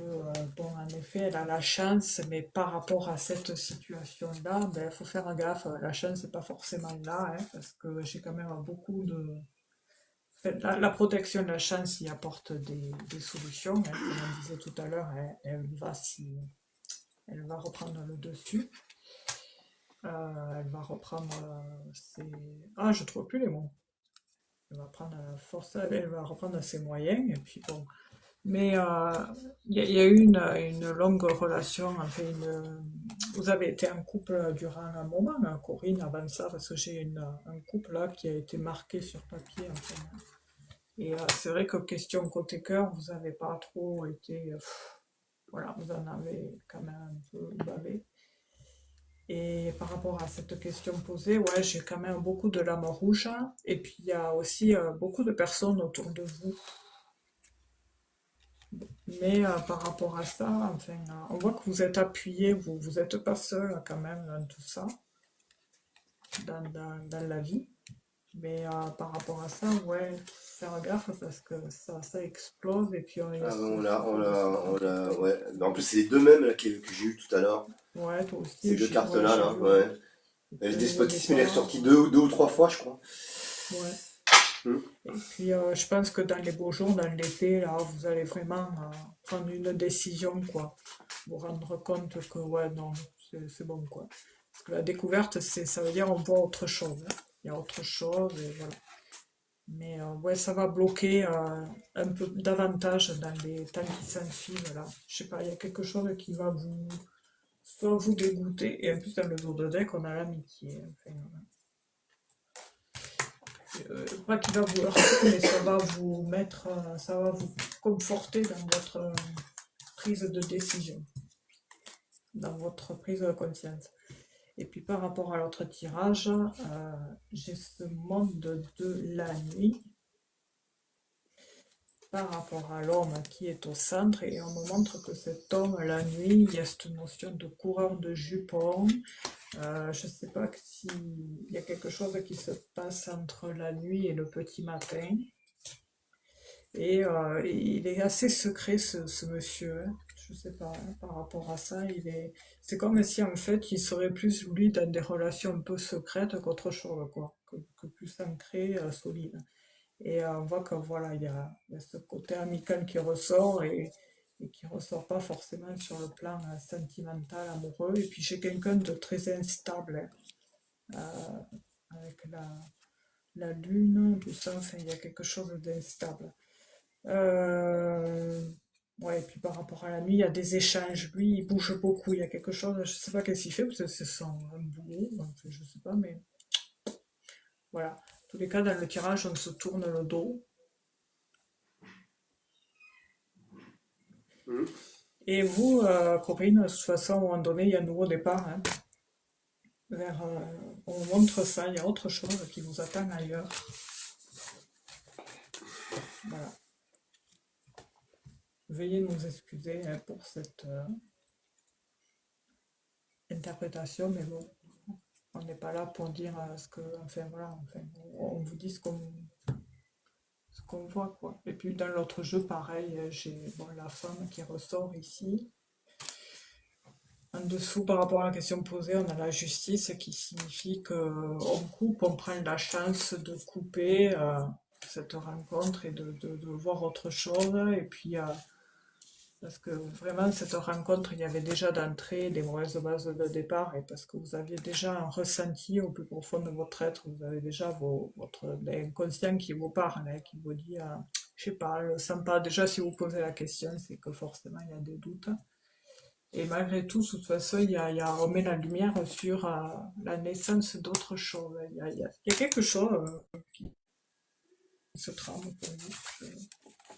bon, en effet, elle a la chance, mais par rapport à cette situation-là, ben, il faut faire gaffe. La chance n'est pas forcément là, hein, parce que j'ai quand même beaucoup de... En fait, la protection de la chance y apporte des solutions, hein. Comme on disait tout à l'heure, elle va reprendre le dessus. Elle va reprendre ses... Ah, je trouve plus les mots. Elle va prendre la force, elle va reprendre ses moyens, et puis bon. Mais y a eu une longue relation, enfin vous avez été en couple durant un moment, hein, Corinne, avant ça, parce que j'ai un couple là qui a été marqué sur papier, enfin. Et c'est vrai que question côté cœur, vous n'avez pas trop été, voilà, vous en avez quand même un peu bavé. Et par rapport à cette question posée, ouais, j'ai quand même beaucoup de lames rouges. Et puis il y a aussi beaucoup de personnes autour de vous. Mais par rapport à ça, enfin, on voit que vous êtes appuyé, vous n'êtes pas seul quand même dans tout ça, dans la vie. Mais par rapport à ça, ouais, faire gaffe parce que ça explose et puis il y a Ah ben ce feu de sang qui on l'a, peut... ouais. En plus, c'est les deux mêmes là, que j'ai eu tout à l'heure. Ouais, toi Ces aussi, deux ouais, cartes-là, j'ai là, vu, ouais. ouais. Et le Le nouveau despotisme, il est départ, ressorti deux ou trois fois, je crois. ouais. Hmm. Et puis, je pense que dans les beaux jours, dans l'été, là, vous allez vraiment prendre une décision, quoi. Vous rendre compte que, ouais, non, c'est bon, quoi. Parce que la découverte, ça veut dire on voit autre chose, hein. Il y a autre chose, et voilà. Mais ouais, ça va bloquer un peu davantage dans les temps qui s'ensuivent, là. Je sais pas, il y a quelque chose qui va soit vous dégoûter, et en plus, dans le jour de deck, on a l'amitié, enfin, pas qu'il va vous heurter, mais ça va vous mettre, ça va vous conforter dans votre prise de décision, dans votre prise de conscience. Et puis par rapport à l'autre tirage, j'ai ce monde de la nuit par rapport à l'homme qui est au centre et on me montre que cet homme, la nuit, il y a cette notion de coureur de jupons, Je sais pas s'il y a quelque chose qui se passe entre la nuit et le petit matin. Et il est assez secret ce monsieur, hein. Je sais pas, hein, par rapport à ça, c'est comme si en fait il serait plus lui dans des relations un peu secrètes qu'autre chose, quoi, que plus ancré, solide. Et on voit que voilà, il y a ce côté amical qui ressort et qui ressort pas forcément sur le plan sentimental, amoureux. Et puis j'ai quelqu'un de très instable, hein, avec la lune, tout ça, enfin, il y a quelque chose d'instable. Euh, ouais, et puis par rapport à la nuit, il y a des échanges. Lui, il bouge beaucoup. Il y a quelque chose, je sais pas qu'est-ce qu'il fait, parce que c'est son un boulot, donc je sais pas, mais voilà. En tous les cas, dans le tirage, on se tourne le dos. Mhm. Et vous, Corinne, de toute façon, à un moment donné, il y a un nouveau départ, hein, on montre ça, il y a autre chose qui vous attend ailleurs. Voilà. Veuillez nous excuser, hein, pour cette interprétation, mais bon, on n'est pas là pour dire ce que, enfin voilà, enfin, on vous dit ce qu'on voit, quoi. Et puis dans l'autre jeu, pareil, j'ai bon, la femme qui ressort ici. En dessous, par rapport à la question posée, on a la justice qui signifie qu'on coupe, on prend la chance de couper cette rencontre et de voir autre chose. Et puis, parce que vraiment, cette rencontre, il y avait déjà d'entrée des mauvaises bases de départ, et parce que vous aviez déjà un ressenti au plus profond de votre être, vous avez déjà votre inconscient qui vous parle, hein, qui vous dit, je sais pas, je le sens pas. Déjà, si vous posez la question, c'est que forcément, il y a des doutes. Et malgré tout, de toute façon, on met la lumière sur la naissance d'autres choses. Il y a quelque chose qui se trame pour vous. Je ne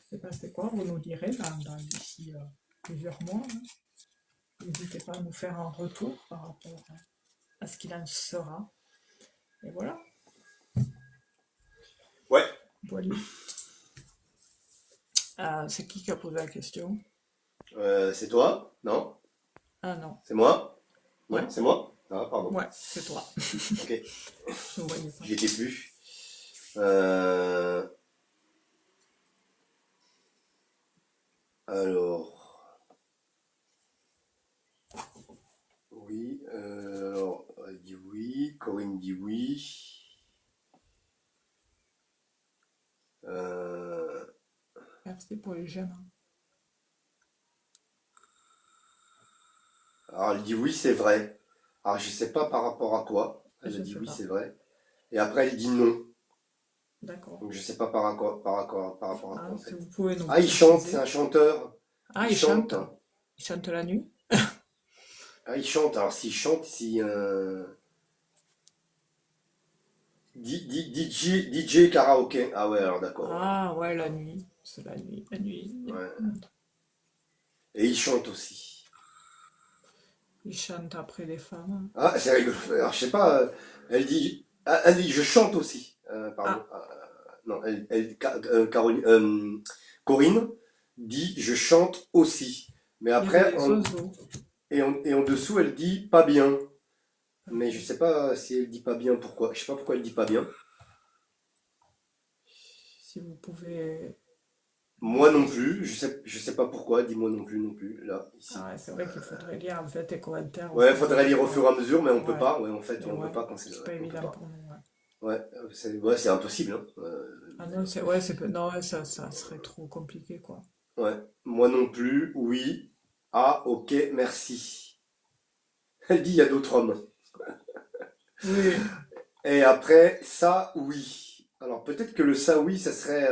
sais pas c'est quoi, vous nous direz d'ici plusieurs mois, hein. N'hésitez pas à nous faire un retour par rapport à ce qu'il en sera. Et voilà, Ouais, voilà. C'est qui a posé la question? c'est toi? Non? Ah non, C'est moi? Ouais, non, c'est moi? Ah, pardon. ouais, c'est toi. Ok, Je voyais ça. j'y étais plus. Euh, alors, oui, alors, elle dit oui, Corinne dit oui. Euh, Merci pour les j'aime. alors, elle dit oui, c'est vrai. Alors, je sais pas par rapport à quoi. Elle a Je dit sais oui, pas. c'est vrai. Et après, elle dit non. D'accord. Donc, je sais pas par rapport à Ah, quoi, en si fait. vous pouvez nous Ah, il chante, c'est préciser. un chanteur. Ah, Il il chante. chante. Il chante la nuit. Ah, il chante. Alors, s'il chante, si. DJ karaoké. Ah ouais, alors d'accord, ouais. Ah, ouais, la nuit. C'est la nuit. La nuit. Ouais. Et il chante aussi. Il chante après les femmes. Ah, c'est rigolo. Alors, je sais pas, elle dit, je chante aussi. Pardon. Ah, Non, Corinne dit, je chante aussi. Mais il y avait après, les oiseaux. et en dessous, elle dit, pas bien. Pas Mais je bien. sais pas si elle dit pas bien, pourquoi. Je sais pas pourquoi elle dit pas bien. Si vous pouvez nous Moi non préciser. plus, je sais pas pourquoi, elle dit moi non plus, non plus, là, Ah, ici. ouais, c'est vrai qu'il faudrait lire en fait les commentaires au Ouais, fur et à faudrait lire au mesure. fur et à mesure, mais on peut Ouais, pas, ouais, en fait, et on peut ouais, pas quand c'est. c'est pas On peut évident pas. pour nous. Ouais. Ouais, c'est impossible, hein. Ah non, c'est ouais, non, ouais, ça serait trop compliqué quoi. Ouais, moi non plus, oui. Ah, ok, merci. Elle dit il y a d'autres hommes. Oui, Et après, ça, oui. Alors peut-être que le ça, oui, ça serait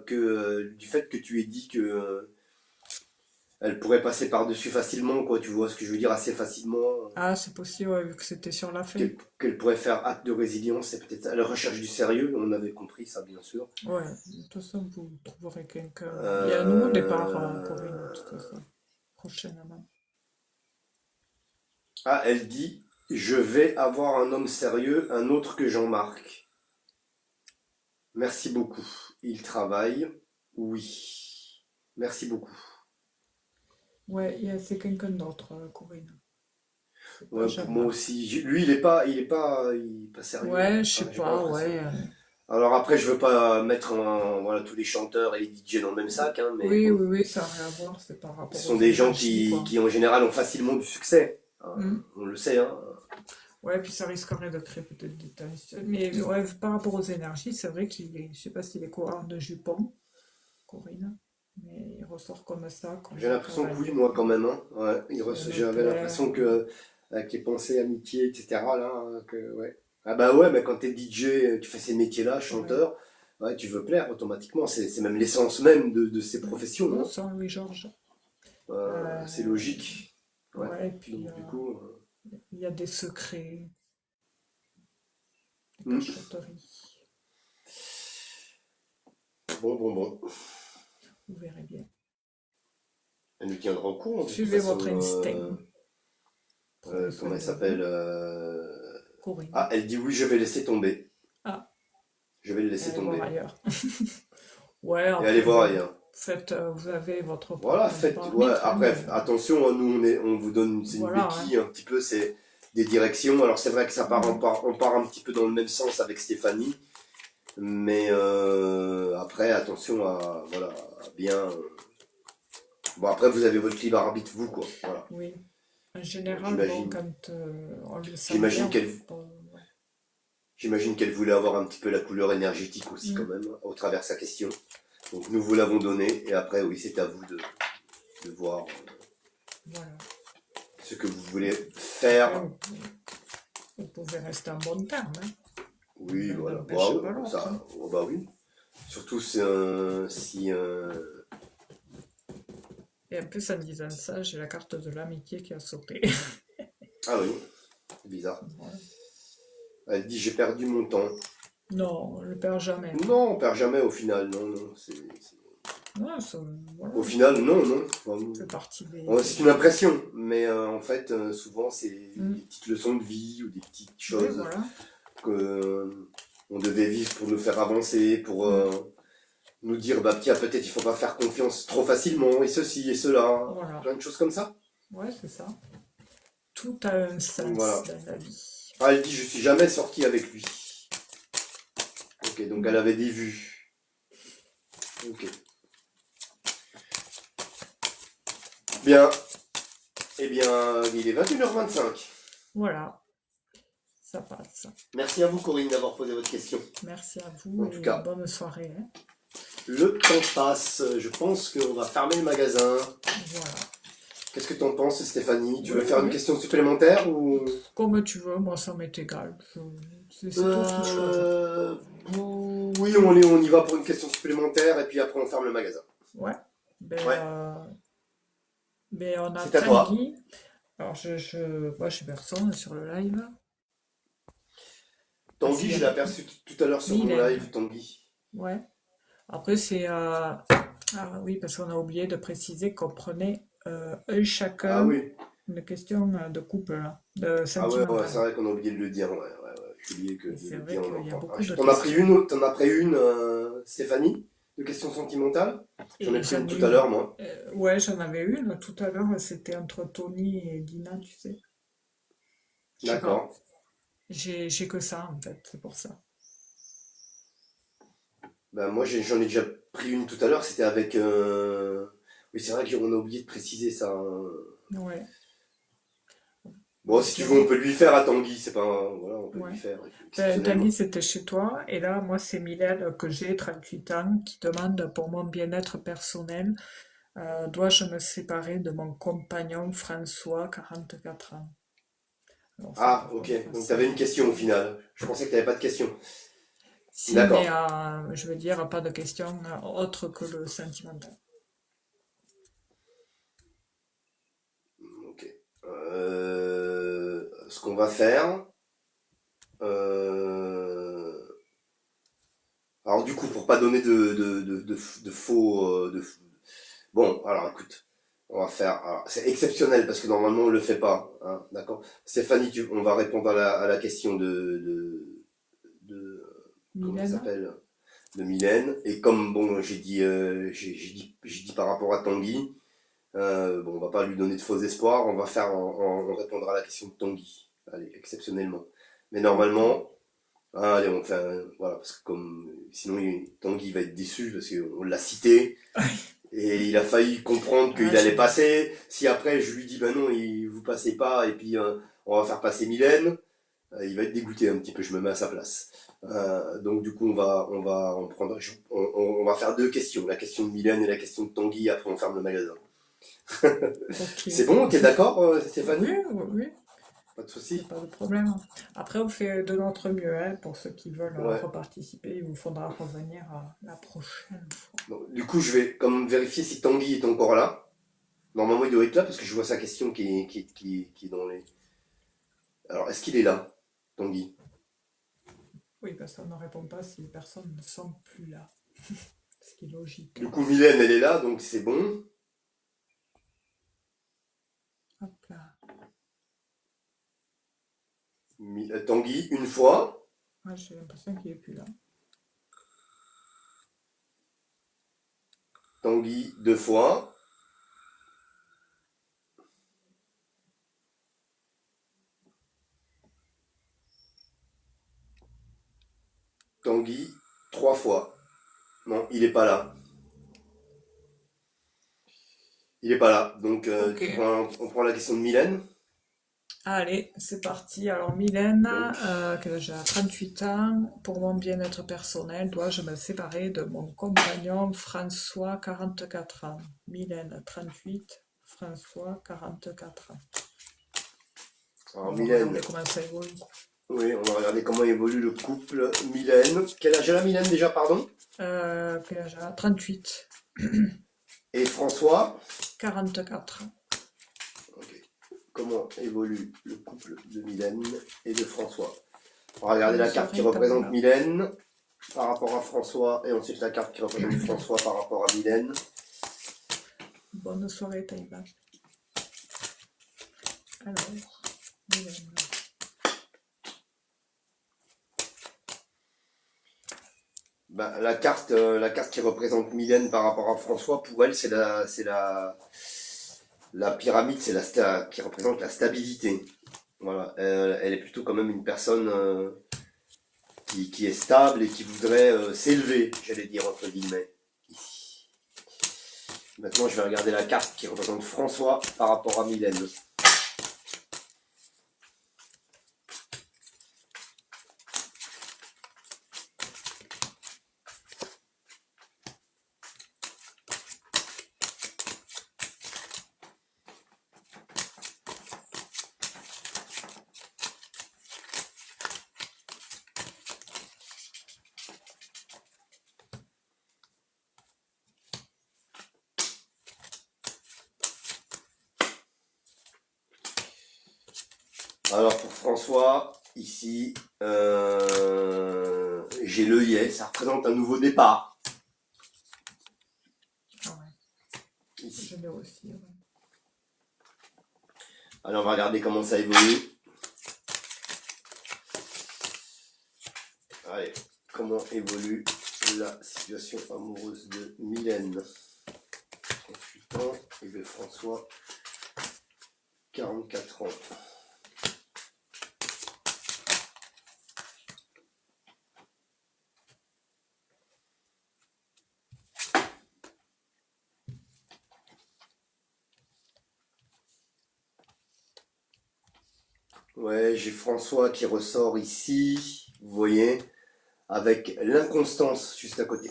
que du fait que tu aies dit que elle pourrait passer par-dessus facilement, quoi, tu vois ce que je veux dire, assez facilement. ah, c'est possible, ouais, vu que c'était sur la fin. Qu'elle pourrait faire acte de résilience, c'est peut-être à la recherche du sérieux, on avait compris ça, bien sûr. Ouais, de toute façon, vous trouverez quelqu'un. Il y a un nouveau départ, Corinne, de toute Euh, façon, prochainement. Ah, elle dit, je vais avoir un homme sérieux, un autre que Jean-Marc. Merci beaucoup. Il travaille. Oui. Merci beaucoup. Ouais, c'est quelqu'un d'autre, Corinne. C'est pas Ouais, pour moi jamais. aussi. Lui, il est pas sérieux. Ouais, je Enfin, sais j'ai pas pas, l'impression. ouais. Alors après, je veux pas mettre voilà, tous les chanteurs et les DJ dans le même sac, hein, mais Oui, bon. oui, oui, ça n'a rien à voir, c'est par Ce rapport aux sont des gens énergies, quoi. qui en général, ont facilement du succès. Hmm. On le sait, hein. Ouais, puis ça risquerait de créer peut-être des tensions. Mais ouais, par rapport aux énergies, c'est vrai qu'il est, je sais pas s'il est courant de jupon, Corinne, mais il ressort comme ça, comme J'ai un l'impression que oui, cavalier. moi, quand même, hein. Ouais, Ça me j'avais plaît. l'impression que, avec les pensées, amitié, etc., là, ouais. Ah bah ouais, mais quand t'es DJ, tu fais ces métiers-là, Ouais. chanteur, ouais, tu veux plaire automatiquement. C'est même l'essence même de ces professions, Bon, hein. sans Louis-Georges. C'est Euh, logique. Ouais. ouais, et puis Donc du coup, il y a des secrets, des hmm. cachotteries. Bon. Vous verrez bien. Elle nous tiendra au courant de toute Suivez façon. votre instinct. Prenez soin Comment elle de vous, s'appelle Corinne. Ah, elle dit oui, je vais laisser tomber. Ah, Je vais le et laisser allez voir tomber. ailleurs. Ouais, Et allez après, voir bon, ailleurs. faites, vous avez votre Voilà, propre libre faites. Ouais, arbitre, hein, après, mais attention, hein, nous, on vous donne, c'est une voilà, hein. béquille un petit peu, c'est des directions. Alors, c'est vrai que ça part, Mhm. on part un petit peu dans le même sens avec Stéphanie. Mais après, attention à, voilà, à bien. Bon, après, vous avez votre libre arbitre, vous, quoi. Voilà. Oui. En Donc, général, bon, quand on le sent bien, j'imagine on qu'elle, peut pas. Ouais. j'imagine qu'elle voulait avoir un petit peu la couleur énergétique aussi, quand Mm. même, au travers de sa question. Donc, nous vous l'avons donné. Et après, oui, c'est à vous de voir Voilà. ce que vous voulez Après, faire. vous pouvez rester en bon terme, hein. Oui, L'un voilà. n'empêche pas Bah, l'autre, hein. ça, oh, bah oui. Surtout si. Et en plus, en disant ça, j'ai la carte de l'amitié qui a sauté. Ah oui, c'est bizarre. Voilà. Elle dit j'ai perdu mon temps. Non, on le perd jamais, moi. Non, on perd jamais au final. Non, non. Non, ça, Au voilà, final, non, non. ça fait partie C'est une impression, mais en fait, souvent, c'est Mm. des petites leçons de vie ou des petites Oui, choses voilà. que on devait vivre pour nous faire avancer, pour Mm. nous dire bah tiens peut-être il faut pas faire confiance trop facilement et ceci et cela, Voilà. plein de choses comme ça. Ouais, c'est ça. Tout a un Donc sens voilà. dans la vie. Ah, elle dit je suis jamais sorti avec lui. Ok, donc elle Mm. avait des vues. Ok. Bien. Eh bien, il est 21h25. Voilà, ça passe. Merci à vous Corinne d'avoir posé votre question. Merci à vous En tout et cas, bonne soirée, hein. le temps passe. Je pense qu'on va fermer le magasin. Voilà. Qu'est-ce que t'en penses, Stéphanie? Tu Oui, veux faire une oui. question supplémentaire ou Comme tu veux, moi ça m'est égal. C'est toi qui choisis. euh, oui, on y va pour une question supplémentaire et puis après on ferme le magasin. Ouais. Ben, Ouais, on a c'est à toi. Tanguy. Alors moi je suis personne sur le live. Ah si, Tanguy, il y je a l'ai aperçu tout à l'heure sur mon Mylène. live, Tanguy. Ouais. Après c'est ah oui, parce qu'on a oublié de préciser qu'on prenait un Ah chacun oui. une question de couple, là, de Ah ouais, c'est sentimentale. vrai qu'on a oublié de le dire. Ouais. J'ai oublié Et de c'est le vrai dire. qu'il y a Ah, beaucoup de t'en as pris questions. une, Stéphanie, de questions sentimentales? J'en ai Et pris une j'en ai tout à l'heure, eu, moi. ouais, j'en avais une tout à l'heure, c'était entre Tony et Dina, tu sais. Je sais pas, D'accord. j'ai que ça en fait, c'est pour ça. Ben, moi, j'en ai déjà pris une tout à l'heure, c'était avec. Oui, c'est vrai qu'on a oublié de préciser ça, hein. Ouais, Bon, si tu veux, on sinon, peut lui faire à Tanguy, c'est pas voilà, on peut ouais. lui faire Ben, exceptionnellement. Tanguy, c'était chez toi, et là, moi, c'est Mylène que j'ai, 38 ans, qui demande pour mon bien-être personnel, dois-je me séparer de mon compagnon François, 44 ans? Alors, faut Ah, pas qu'on ok. Donc fasse. t'avais une question au final. Je pensais que t'avais pas de question. Si, mais D'accord. je veux dire, pas de questions autres que le sentimental. Ok. Ce qu'on va faire. Alors du coup, pour pas donner de faux, bon, alors écoute, on va faire. Alors, c'est exceptionnel parce que normalement on le fait pas, hein, d'accord. Stéphanie, on va répondre à la question de comment ça Mylène? s'appelle, de Mylène. Et comme bon, j'ai dit par rapport à Tanguy, Bon, on va pas lui donner de faux espoirs, on répondra à la question de Tanguy. Allez, exceptionnellement. Mais Ok. normalement, allez, voilà, parce que sinon Tanguy va être déçu parce qu'on l'a cité et il a failli comprendre Ah, qu'il allait passer. Si après je lui dis ben non, vous passez pas et puis on va faire passer Mylène, il va être dégoûté un petit peu. Je me mets à sa place. Donc du coup on va faire deux questions, la question de Mylène et la question de Tanguy. Après on ferme le magasin. ok. C'est bon, t'es d'accord, Oui, Stéphanie? oui, oui, Pas de il n'y a souci. pas de problème. Après, on fait de notre mieux, hein, pour ceux qui veulent Ouais. reparticiper. Il vous faudra revenir la prochaine fois. Donc, du coup, je vais comme vérifier si Tanguy est encore là. Normalement, il doit être là parce que je vois sa question qui est dans les. Alors, est-ce qu'il est là, Tanguy? Oui, parce qu'on ne répond pas si les personnes ne sont plus là. Ce qui est logique. Du coup, Mylène, elle est là, donc c'est bon. Hop là. Tanguy, une fois. Moi, j'ai l'impression qu'il n'est plus là. Tanguy, deux fois. Tanguy, trois fois. Non, il est pas là. Il est pas là. Donc, Ok. on prend la question de Mylène. Allez, c'est parti. Alors, Mylène, Donc, que j'ai 38 ans, pour mon bien-être personnel, dois-je me séparer de mon compagnon François, 44 ans. Mylène, 38, François, 44 ans. alors On va Mylène, regarder comment ça évolue. oui, on va regarder comment évolue le couple. Mylène, quel âge elle a Mylène déjà, pardon? Quel âge elle a 38, Et François. 44. Ok. Comment évolue le couple de Mylène et de François? On va regarder Bonne la carte qui soirée, représente Paola. Mylène par rapport à François et ensuite la carte qui représente François par rapport à Mylène. Bonne soirée, Taïba. Alors, Mylène. Ben, la carte qui représente Mylène par rapport à François, pour elle, la pyramide, qui représente la stabilité. Voilà, elle est plutôt quand même une personne qui est stable et qui voudrait s'élever, j'allais dire entre guillemets. Ici. Maintenant, je vais regarder la carte qui représente François par rapport à Mylène. Alors pour François, ici, j'ai l'œillet, ça représente un nouveau départ. Ah ouais, Ici. je l'ai aussi. Ouais. Alors on va regarder comment ça évolue. Allez, comment évolue la situation amoureuse de Mylène, 38 ans, et de François, 44 ans. Ouais, j'ai François qui ressort ici, vous voyez, avec l'inconstance juste à côté.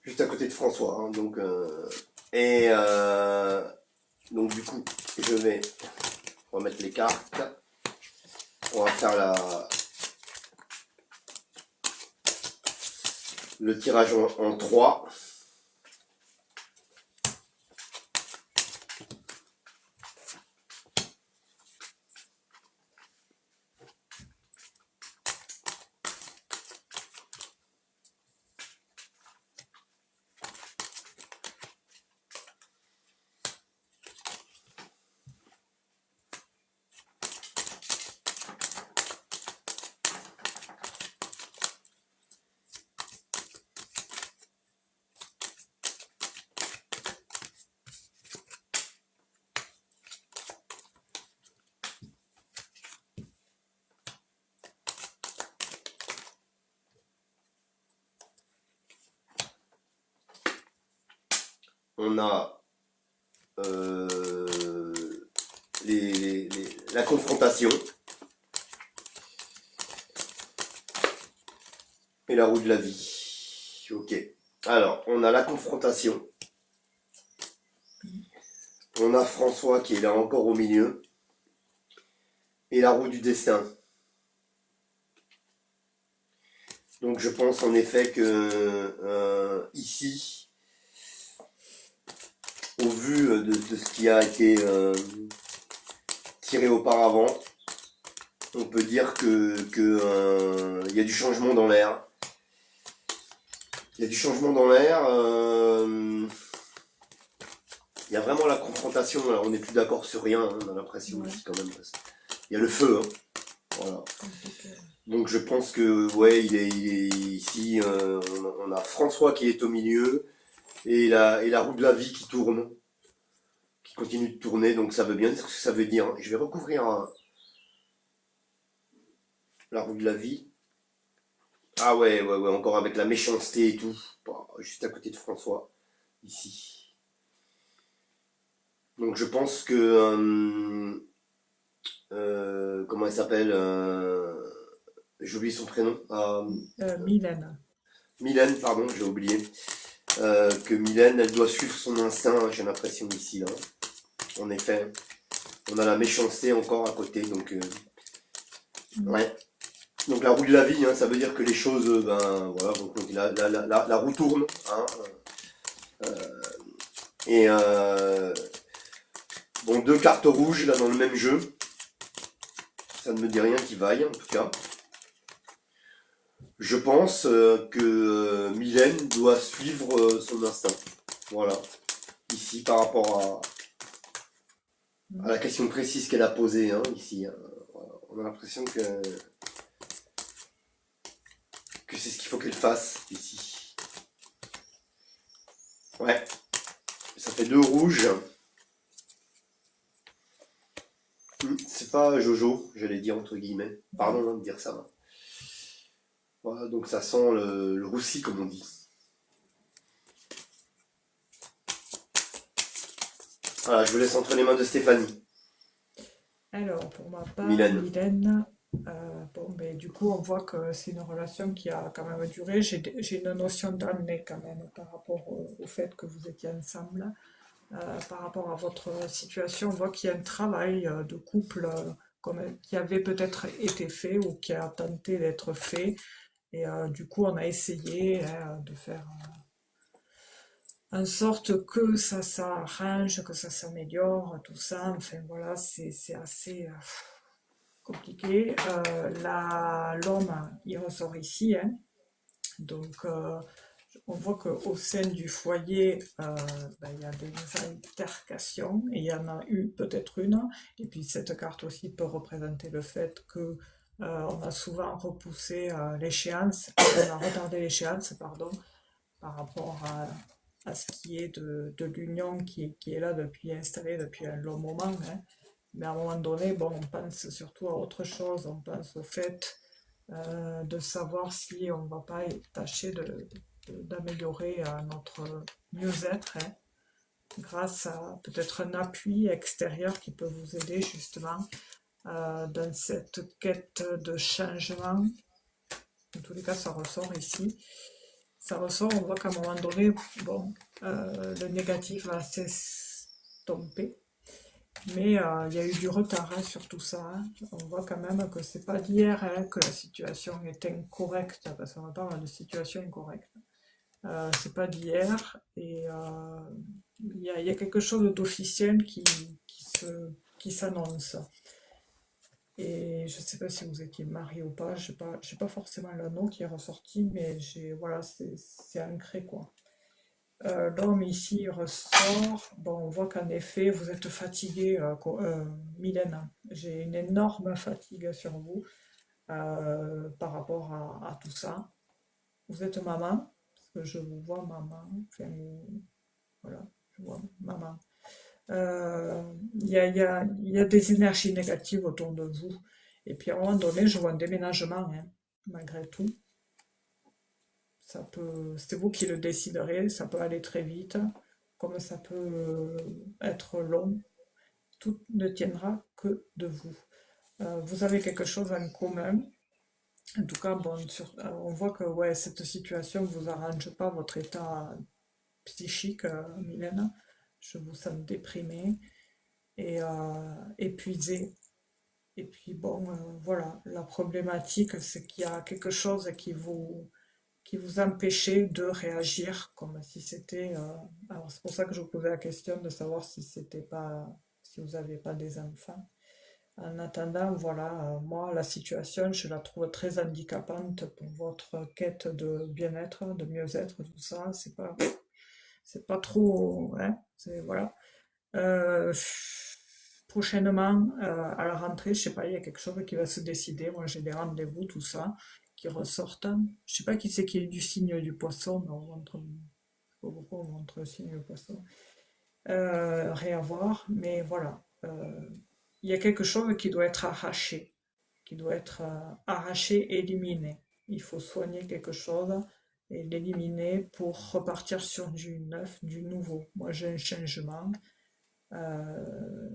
Juste à côté de François. Hein, donc du coup, je vais remettre les cartes. On va faire le tirage en 3. on a euh, la confrontation et la roue de la vie. Ok. Alors, on a la confrontation. On a François qui est là encore au milieu. Et la roue du destin. Donc je pense en effet que ici, au vu de ce qui a été tiré auparavant, on peut dire que y a du changement dans l'air. Il y a du changement dans l'air. Il y a vraiment la confrontation. Alors on n'est plus d'accord sur rien. Hein, on a l'impression Ouais, aussi quand même. Il y a le feu. Hein, voilà. compliqué. Donc je pense que ouais, il est ici. On a François qui est au milieu et la roue de la vie qui tourne, qui continue de tourner. Donc ça veut bien dire ce que ça veut dire. Je vais recouvrir la roue de la vie. Ah ouais, ouais, ouais, encore avec la méchanceté et tout. Bah, juste à côté de François, ici. Donc je pense que comment elle s'appelle j'ai oublié son prénom. Mylène. Mylène, pardon, j'ai oublié. Que Mylène, elle doit suivre son instinct, hein, j'ai l'impression ici, là. En effet, on a la méchanceté encore à côté, donc ouais. Donc la roue de la vie, hein, ça veut dire que les choses, ben voilà, donc la roue tourne, hein, et bon, deux cartes rouges là dans le même jeu, ça ne me dit rien qui vaille en tout cas. Je pense que Mylène doit suivre son instinct, voilà, ici par rapport à la question précise qu'elle a posée, hein, ici. Hein. Voilà. On a l'impression que c'est ce qu'il faut qu'elle fasse ici. Ouais, ça fait deux rouges. C'est pas Jojo, j'allais dire entre guillemets. Pardon hein, de dire ça. Voilà, donc ça sent le roussi comme on dit. Voilà, je vous laisse entre les mains de Stéphanie. Alors, pour ma part, Mylène. Mylène, bon, ben, du coup, on voit que c'est une relation qui a quand même duré. J'ai une notion d'année quand même par rapport au fait que vous étiez ensemble. Par rapport à votre situation, on voit qu'il y a un travail de couple qui avait peut-être été fait ou qui a tenté d'être fait. Et du coup, on a essayé hein, de faire en sorte que ça s'arrange, que ça s'améliore, tout ça. Enfin voilà, c'est assez compliqué. L'homme, il ressort ici, hein. Donc on voit qu'au sein du foyer, ben, il y a des altercations, et il y en a eu peut-être une. Et puis cette carte aussi peut représenter le fait que on a souvent repoussé l'échéance, on a retardé l'échéance, pardon, par rapport à ce qui est de l'union qui est là depuis, installée depuis un long moment. Hein. Mais à un moment donné, bon, on pense surtout à autre chose, on pense au fait de savoir si on ne va pas tâcher d'améliorer notre mieux-être hein, grâce à peut-être un appui extérieur qui peut vous aider justement dans cette quête de changement. En tous les cas, ça ressort ici. Ça ressort, on voit qu'à un moment donné, bon, le négatif va s'estomper. Mais il y a eu du retard hein, sur tout ça. Hein. On voit quand même que c'est pas d'hier hein, que la situation est incorrecte, parce qu'on parle de situation incorrecte. C'est pas d'hier et il y a quelque chose d'officiel qui s'annonce. Et je sais pas si vous étiez marié ou pas, j'ai pas forcément le nom qui est ressorti, mais voilà, c'est ancré quoi. L'homme ici il ressort. Bon, on voit qu'en effet, vous êtes fatigué, Mylène. J'ai une énorme fatigue sur vous par rapport à tout ça. Vous êtes maman, parce que je vous vois maman. Enfin, voilà, je vois maman. Il y a des énergies négatives autour de vous. Et puis à un moment donné, je vois un déménagement, hein, malgré tout. C'est vous qui le déciderez, ça peut aller très vite. comme ça peut être long, tout ne tiendra que de vous. Vous avez quelque chose en commun. En tout cas, bon, on voit que ouais, cette situation ne vous arrange pas, votre état psychique, Mylène. Je vous sens déprimé et épuisé. Et puis bon, voilà, la problématique, c'est qu'il y a quelque chose qui vous empêchait de réagir, comme si c'était... alors c'est pour ça que je vous posais la question de savoir si c'était pas, si vous n'aviez pas des enfants. En attendant, voilà, moi, la situation, je la trouve très handicapante pour votre quête de bien-être, de mieux-être, tout ça. C'est pas trop, hein, c'est, voilà. Euh, Prochainement, à la rentrée, je sais pas, il y a quelque chose qui va se décider. Moi, j'ai des rendez-vous, tout ça, qui ressortent. Je sais pas qui c'est qui est du signe du poisson, mais on montre, je sais pas pourquoi on montre le signe du poisson. Rien à voir, mais voilà. Il y a quelque chose qui doit être arraché, qui doit être arraché, éliminé. Il faut soigner quelque chose et l'éliminer pour repartir sur du neuf, du nouveau. Moi, j'ai un changement, euh,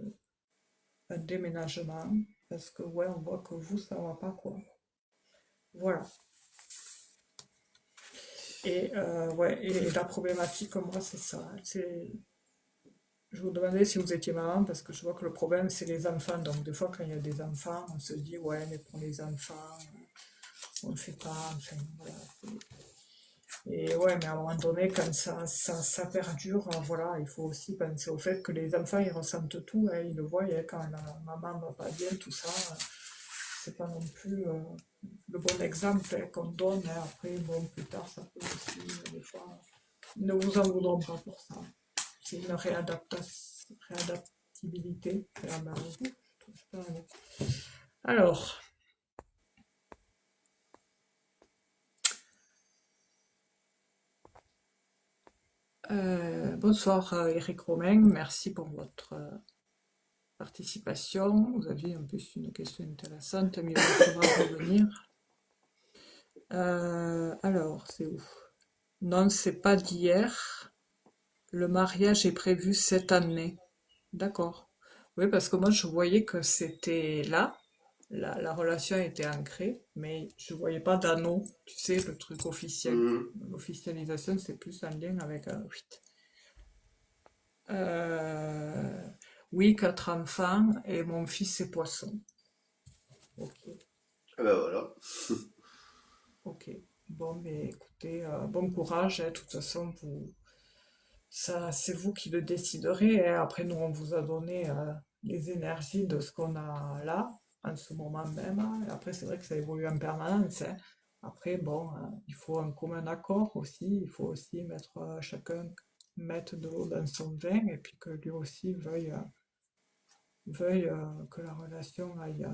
un déménagement, parce que ouais, on voit que vous, ça va pas quoi. Voilà. Et ouais, et la problématique, moi, c'est ça. C'est, je vous demandais si vous étiez maman, parce que je vois que le problème, c'est les enfants. Donc, des fois, quand il y a des enfants, on se dit, ouais, mais pour les enfants, on ne fait pas, enfin, voilà. Et ouais, mais à un moment donné, quand ça perdure, voilà, il faut aussi penser au fait que les enfants, ils ressentent tout, hein, ils le voient, hein, quand la maman va pas bien, tout ça, c'est pas non plus le bon exemple hein, qu'on donne. Hein. Après, bon, plus tard, ça peut aussi, des fois, ne vous en voudront pas pour ça. C'est une réadaptabilité. Alors, bonsoir Eric Romain, merci pour votre participation. Vous aviez en plus une question intéressante, mais il faudra revenir. Alors, c'est où? Non, c'est pas d'hier. Le mariage est prévu cette année. D'accord. Oui, parce que moi, je voyais que c'était là. La relation était ancrée, mais je voyais pas d'anneau. Tu sais, le truc officiel. Mhm. L'officialisation, c'est plus un lien avec un... Euh, oui, 4 enfants et mon fils est poisson. Ok, Et ben voilà. ok. Bon, mais écoutez, bon courage. Hein, de toute façon, ça, c'est vous qui le déciderez. Hein. Après, nous, on vous a donné les énergies de ce qu'on a là, en ce moment même. Hein. Et après, c'est vrai que ça évolue en permanence. Hein. Après, bon, il faut un commun accord aussi. Il faut aussi mettre chacun mettre de l'eau dans son vin et puis que lui aussi veuille que la relation aille,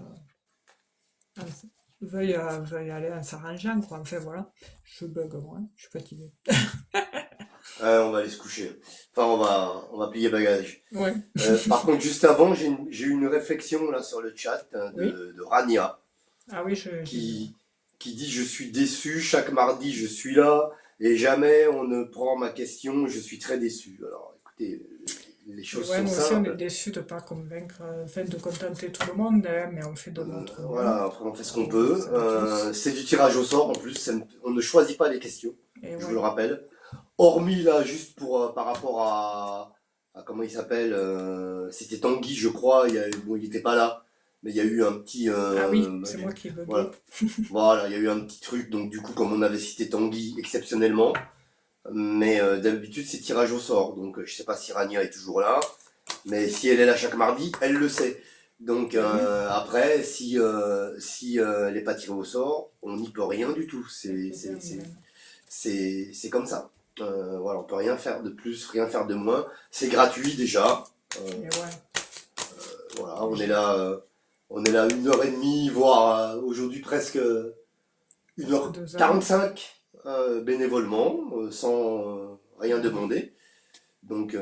veuille aller en s'arrangeant, quoi. Enfin, voilà. Je bug, moi. Je suis fatiguée. On va aller se coucher. Enfin, on va plier bagage. Ouais. Par contre, juste avant, j'ai eu une réflexion là sur le chat Oui. de Rania Ah oui, j'ai vu. qui, qui dit je suis déçu, chaque mardi je suis là et jamais on ne prend ma question, je suis très déçu. Alors écoutez, les Et choses ouais, sont nous aussi, on est simples. déçus de ne pas convaincre, enfin, de contenter tout le monde, hein, mais on fait de notre mieux. Voilà, après on fait ce qu'on Et on le peut. sait tous. C'est du tirage au sort en plus, on ne choisit pas les questions, Et je vous le ouais. rappelle. Hormis là, juste pour par rapport à comment il s'appelle, c'était Tanguy, je crois. Bon, il n'était pas là, mais il y a eu un petit, Ah oui, c'est moi qui ai bugué. voilà, voilà, il y a eu un petit truc. Donc du coup, comme on avait cité Tanguy exceptionnellement, mais d'habitude c'est tirage au sort. Donc je sais pas si Rania est toujours là, mais si elle est là chaque mardi, elle le sait. Donc Et oui, après, si elle n'est pas tirée au sort, on n'y peut rien du tout. C'est très bien, c'est- c'est- Mylène. c'est comme ça. Voilà, on peut rien faire de plus, rien faire de moins. C'est gratuit déjà. Euh, Et ouais, voilà, déjà. on est là 1 heure et demie, voire aujourd'hui presque 2 heures. 1h45 bénévolement, sans rien demander. Donc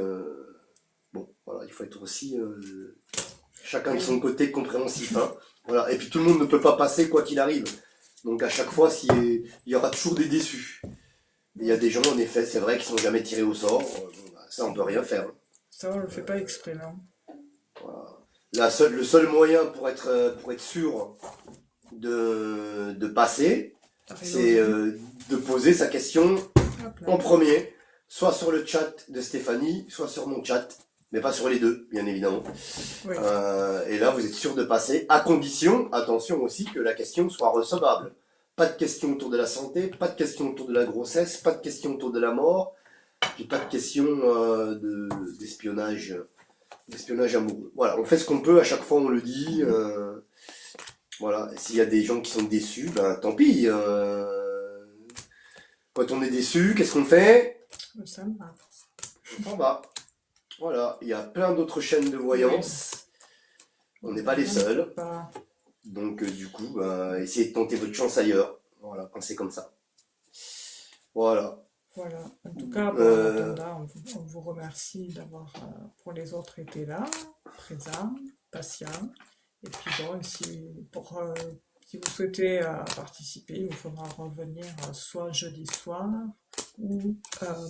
bon, voilà, il faut être aussi chacun de son Oui, côté compréhensif. Hein. Voilà. Et puis tout le monde ne peut pas passer quoi qu'il arrive. Donc à chaque fois, il y aura toujours des déçus. Il y a oui, des gens, en effet, c'est vrai, qui sont jamais tirés au sort. Bon, bah, ça, on peut rien faire. Ça, on le fait pas exprès, non? Le seul moyen pour être sûr de passer, c'est Résolu. de poser sa question Hop là. en premier, soit sur le chat de Stéphanie, soit sur mon chat, mais pas sur les deux, bien évidemment. Oui. Et là, vous êtes sûr de passer, à condition, attention aussi, que la question soit recevable. Pas de question autour de la santé, pas de question autour de la grossesse, pas de question autour de la mort, puis pas de question d'espionnage amoureux. Voilà, on fait ce qu'on peut, à chaque fois on le dit. Voilà, et s'il y a des gens qui sont déçus, ben tant pis. Quand on est déçu, qu'est-ce qu'on fait? Ça va. On s'en va. Voilà, il y a plein d'autres chaînes de voyance. On n'est pas les seuls. Pas. Donc du coup, ben, essayez de tenter votre chance ailleurs. Voilà, quand c'est comme ça. Voilà. Voilà. En tout cas, bon, en attendant, on vous remercie d'avoir, pour les autres, été là, présents, patients. Et puis bon, si vous souhaitez participer, il vous faudra revenir soit jeudi soir ou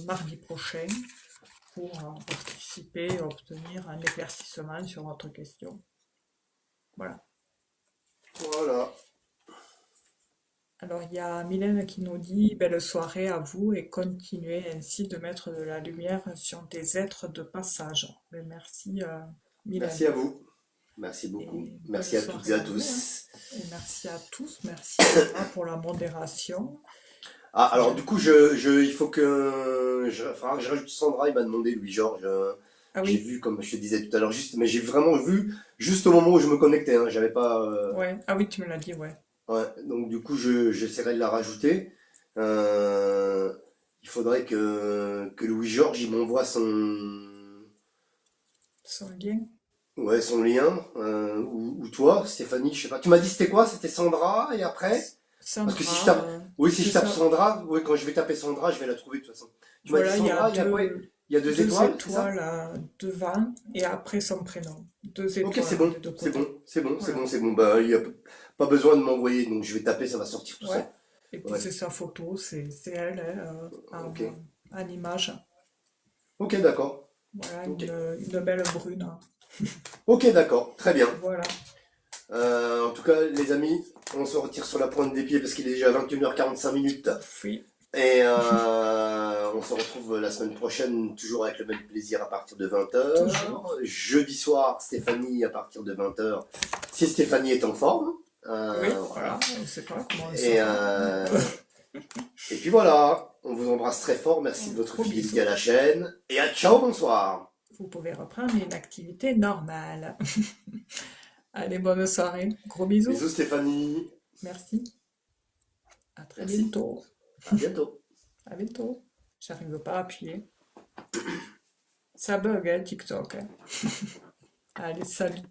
mardi prochain pour participer et obtenir un éclaircissement sur votre question. Voilà. Voilà. Alors, il y a Mylène qui nous dit belle soirée à vous et continuez ainsi de mettre de la lumière sur des êtres de passage. Ben, merci, Mylène. Merci à vous. Merci beaucoup. Et Merci belle à toutes soirée et à à vous, hein. tous. Et merci à tous. Merci Laura, pour la modération. Ah, alors du coup, il faut que enfin, je rajoute Sandra, il m'a demandé, Louis-Georges. Ah J'ai oui, vu, comme je te disais tout à l'heure, mais j'ai vraiment vu juste au moment où je me connectais. Hein, j'avais pas. ouais. Ah oui, tu me l'as dit, ouais. Ouais, donc du coup, j'essaierai de la rajouter. Euh, il faudrait que Louis-Georges, il m'envoie Son lien. ouais, son lien. Ou toi, Stéphanie, je sais pas. Tu m'as dit c'était quoi? C'était Sandra et après? Parce que si je Sandra, tape, oui, si c'est je tape ça. Sandra, oui, quand je vais taper Sandra, je vais la trouver de toute façon. Tu m'as dit Voilà, il y a Sandra, il y a quoi? Il y a deux deux étoiles, c'est ça? étoiles devant et après son prénom. Deux Ok, c'est étoiles bon, des deux c'est bon, côtés. c'est bon, c'est Voilà. bon, c'est bon. Bah, il y a pas besoin de m'envoyer, donc je vais taper, ça va sortir tout Ouais. seul. Et puis Ouais, c'est sa photo, c'est elle, hein, ok. en image. Ok, d'accord. Voilà, Ok. une belle brune. Ok, d'accord. Très bien. Voilà. En tout cas, les amis, on se retire sur la pointe des pieds parce qu'il est déjà 21h45 minutes. Oui, Et on se retrouve la semaine prochaine, toujours avec le même plaisir à partir de 20h. toujours. Jeudi soir, Stéphanie à partir de 20h. Si Stéphanie est en forme. Oui, Voilà. voilà, on ne sait pas comment on Et, sera. et puis voilà, on vous embrasse très fort. Merci de votre Gros fidélité à bisous. la chaîne. Et à ciao, bonsoir. Vous pouvez reprendre une activité normale. Allez, bonne soirée. Gros bisous. Bisous Stéphanie. Merci. À très Merci. bientôt. À bientôt. À bientôt. J'arrive pas à appuyer. Ça bug, hein, TikTok, hein. Allez, salut.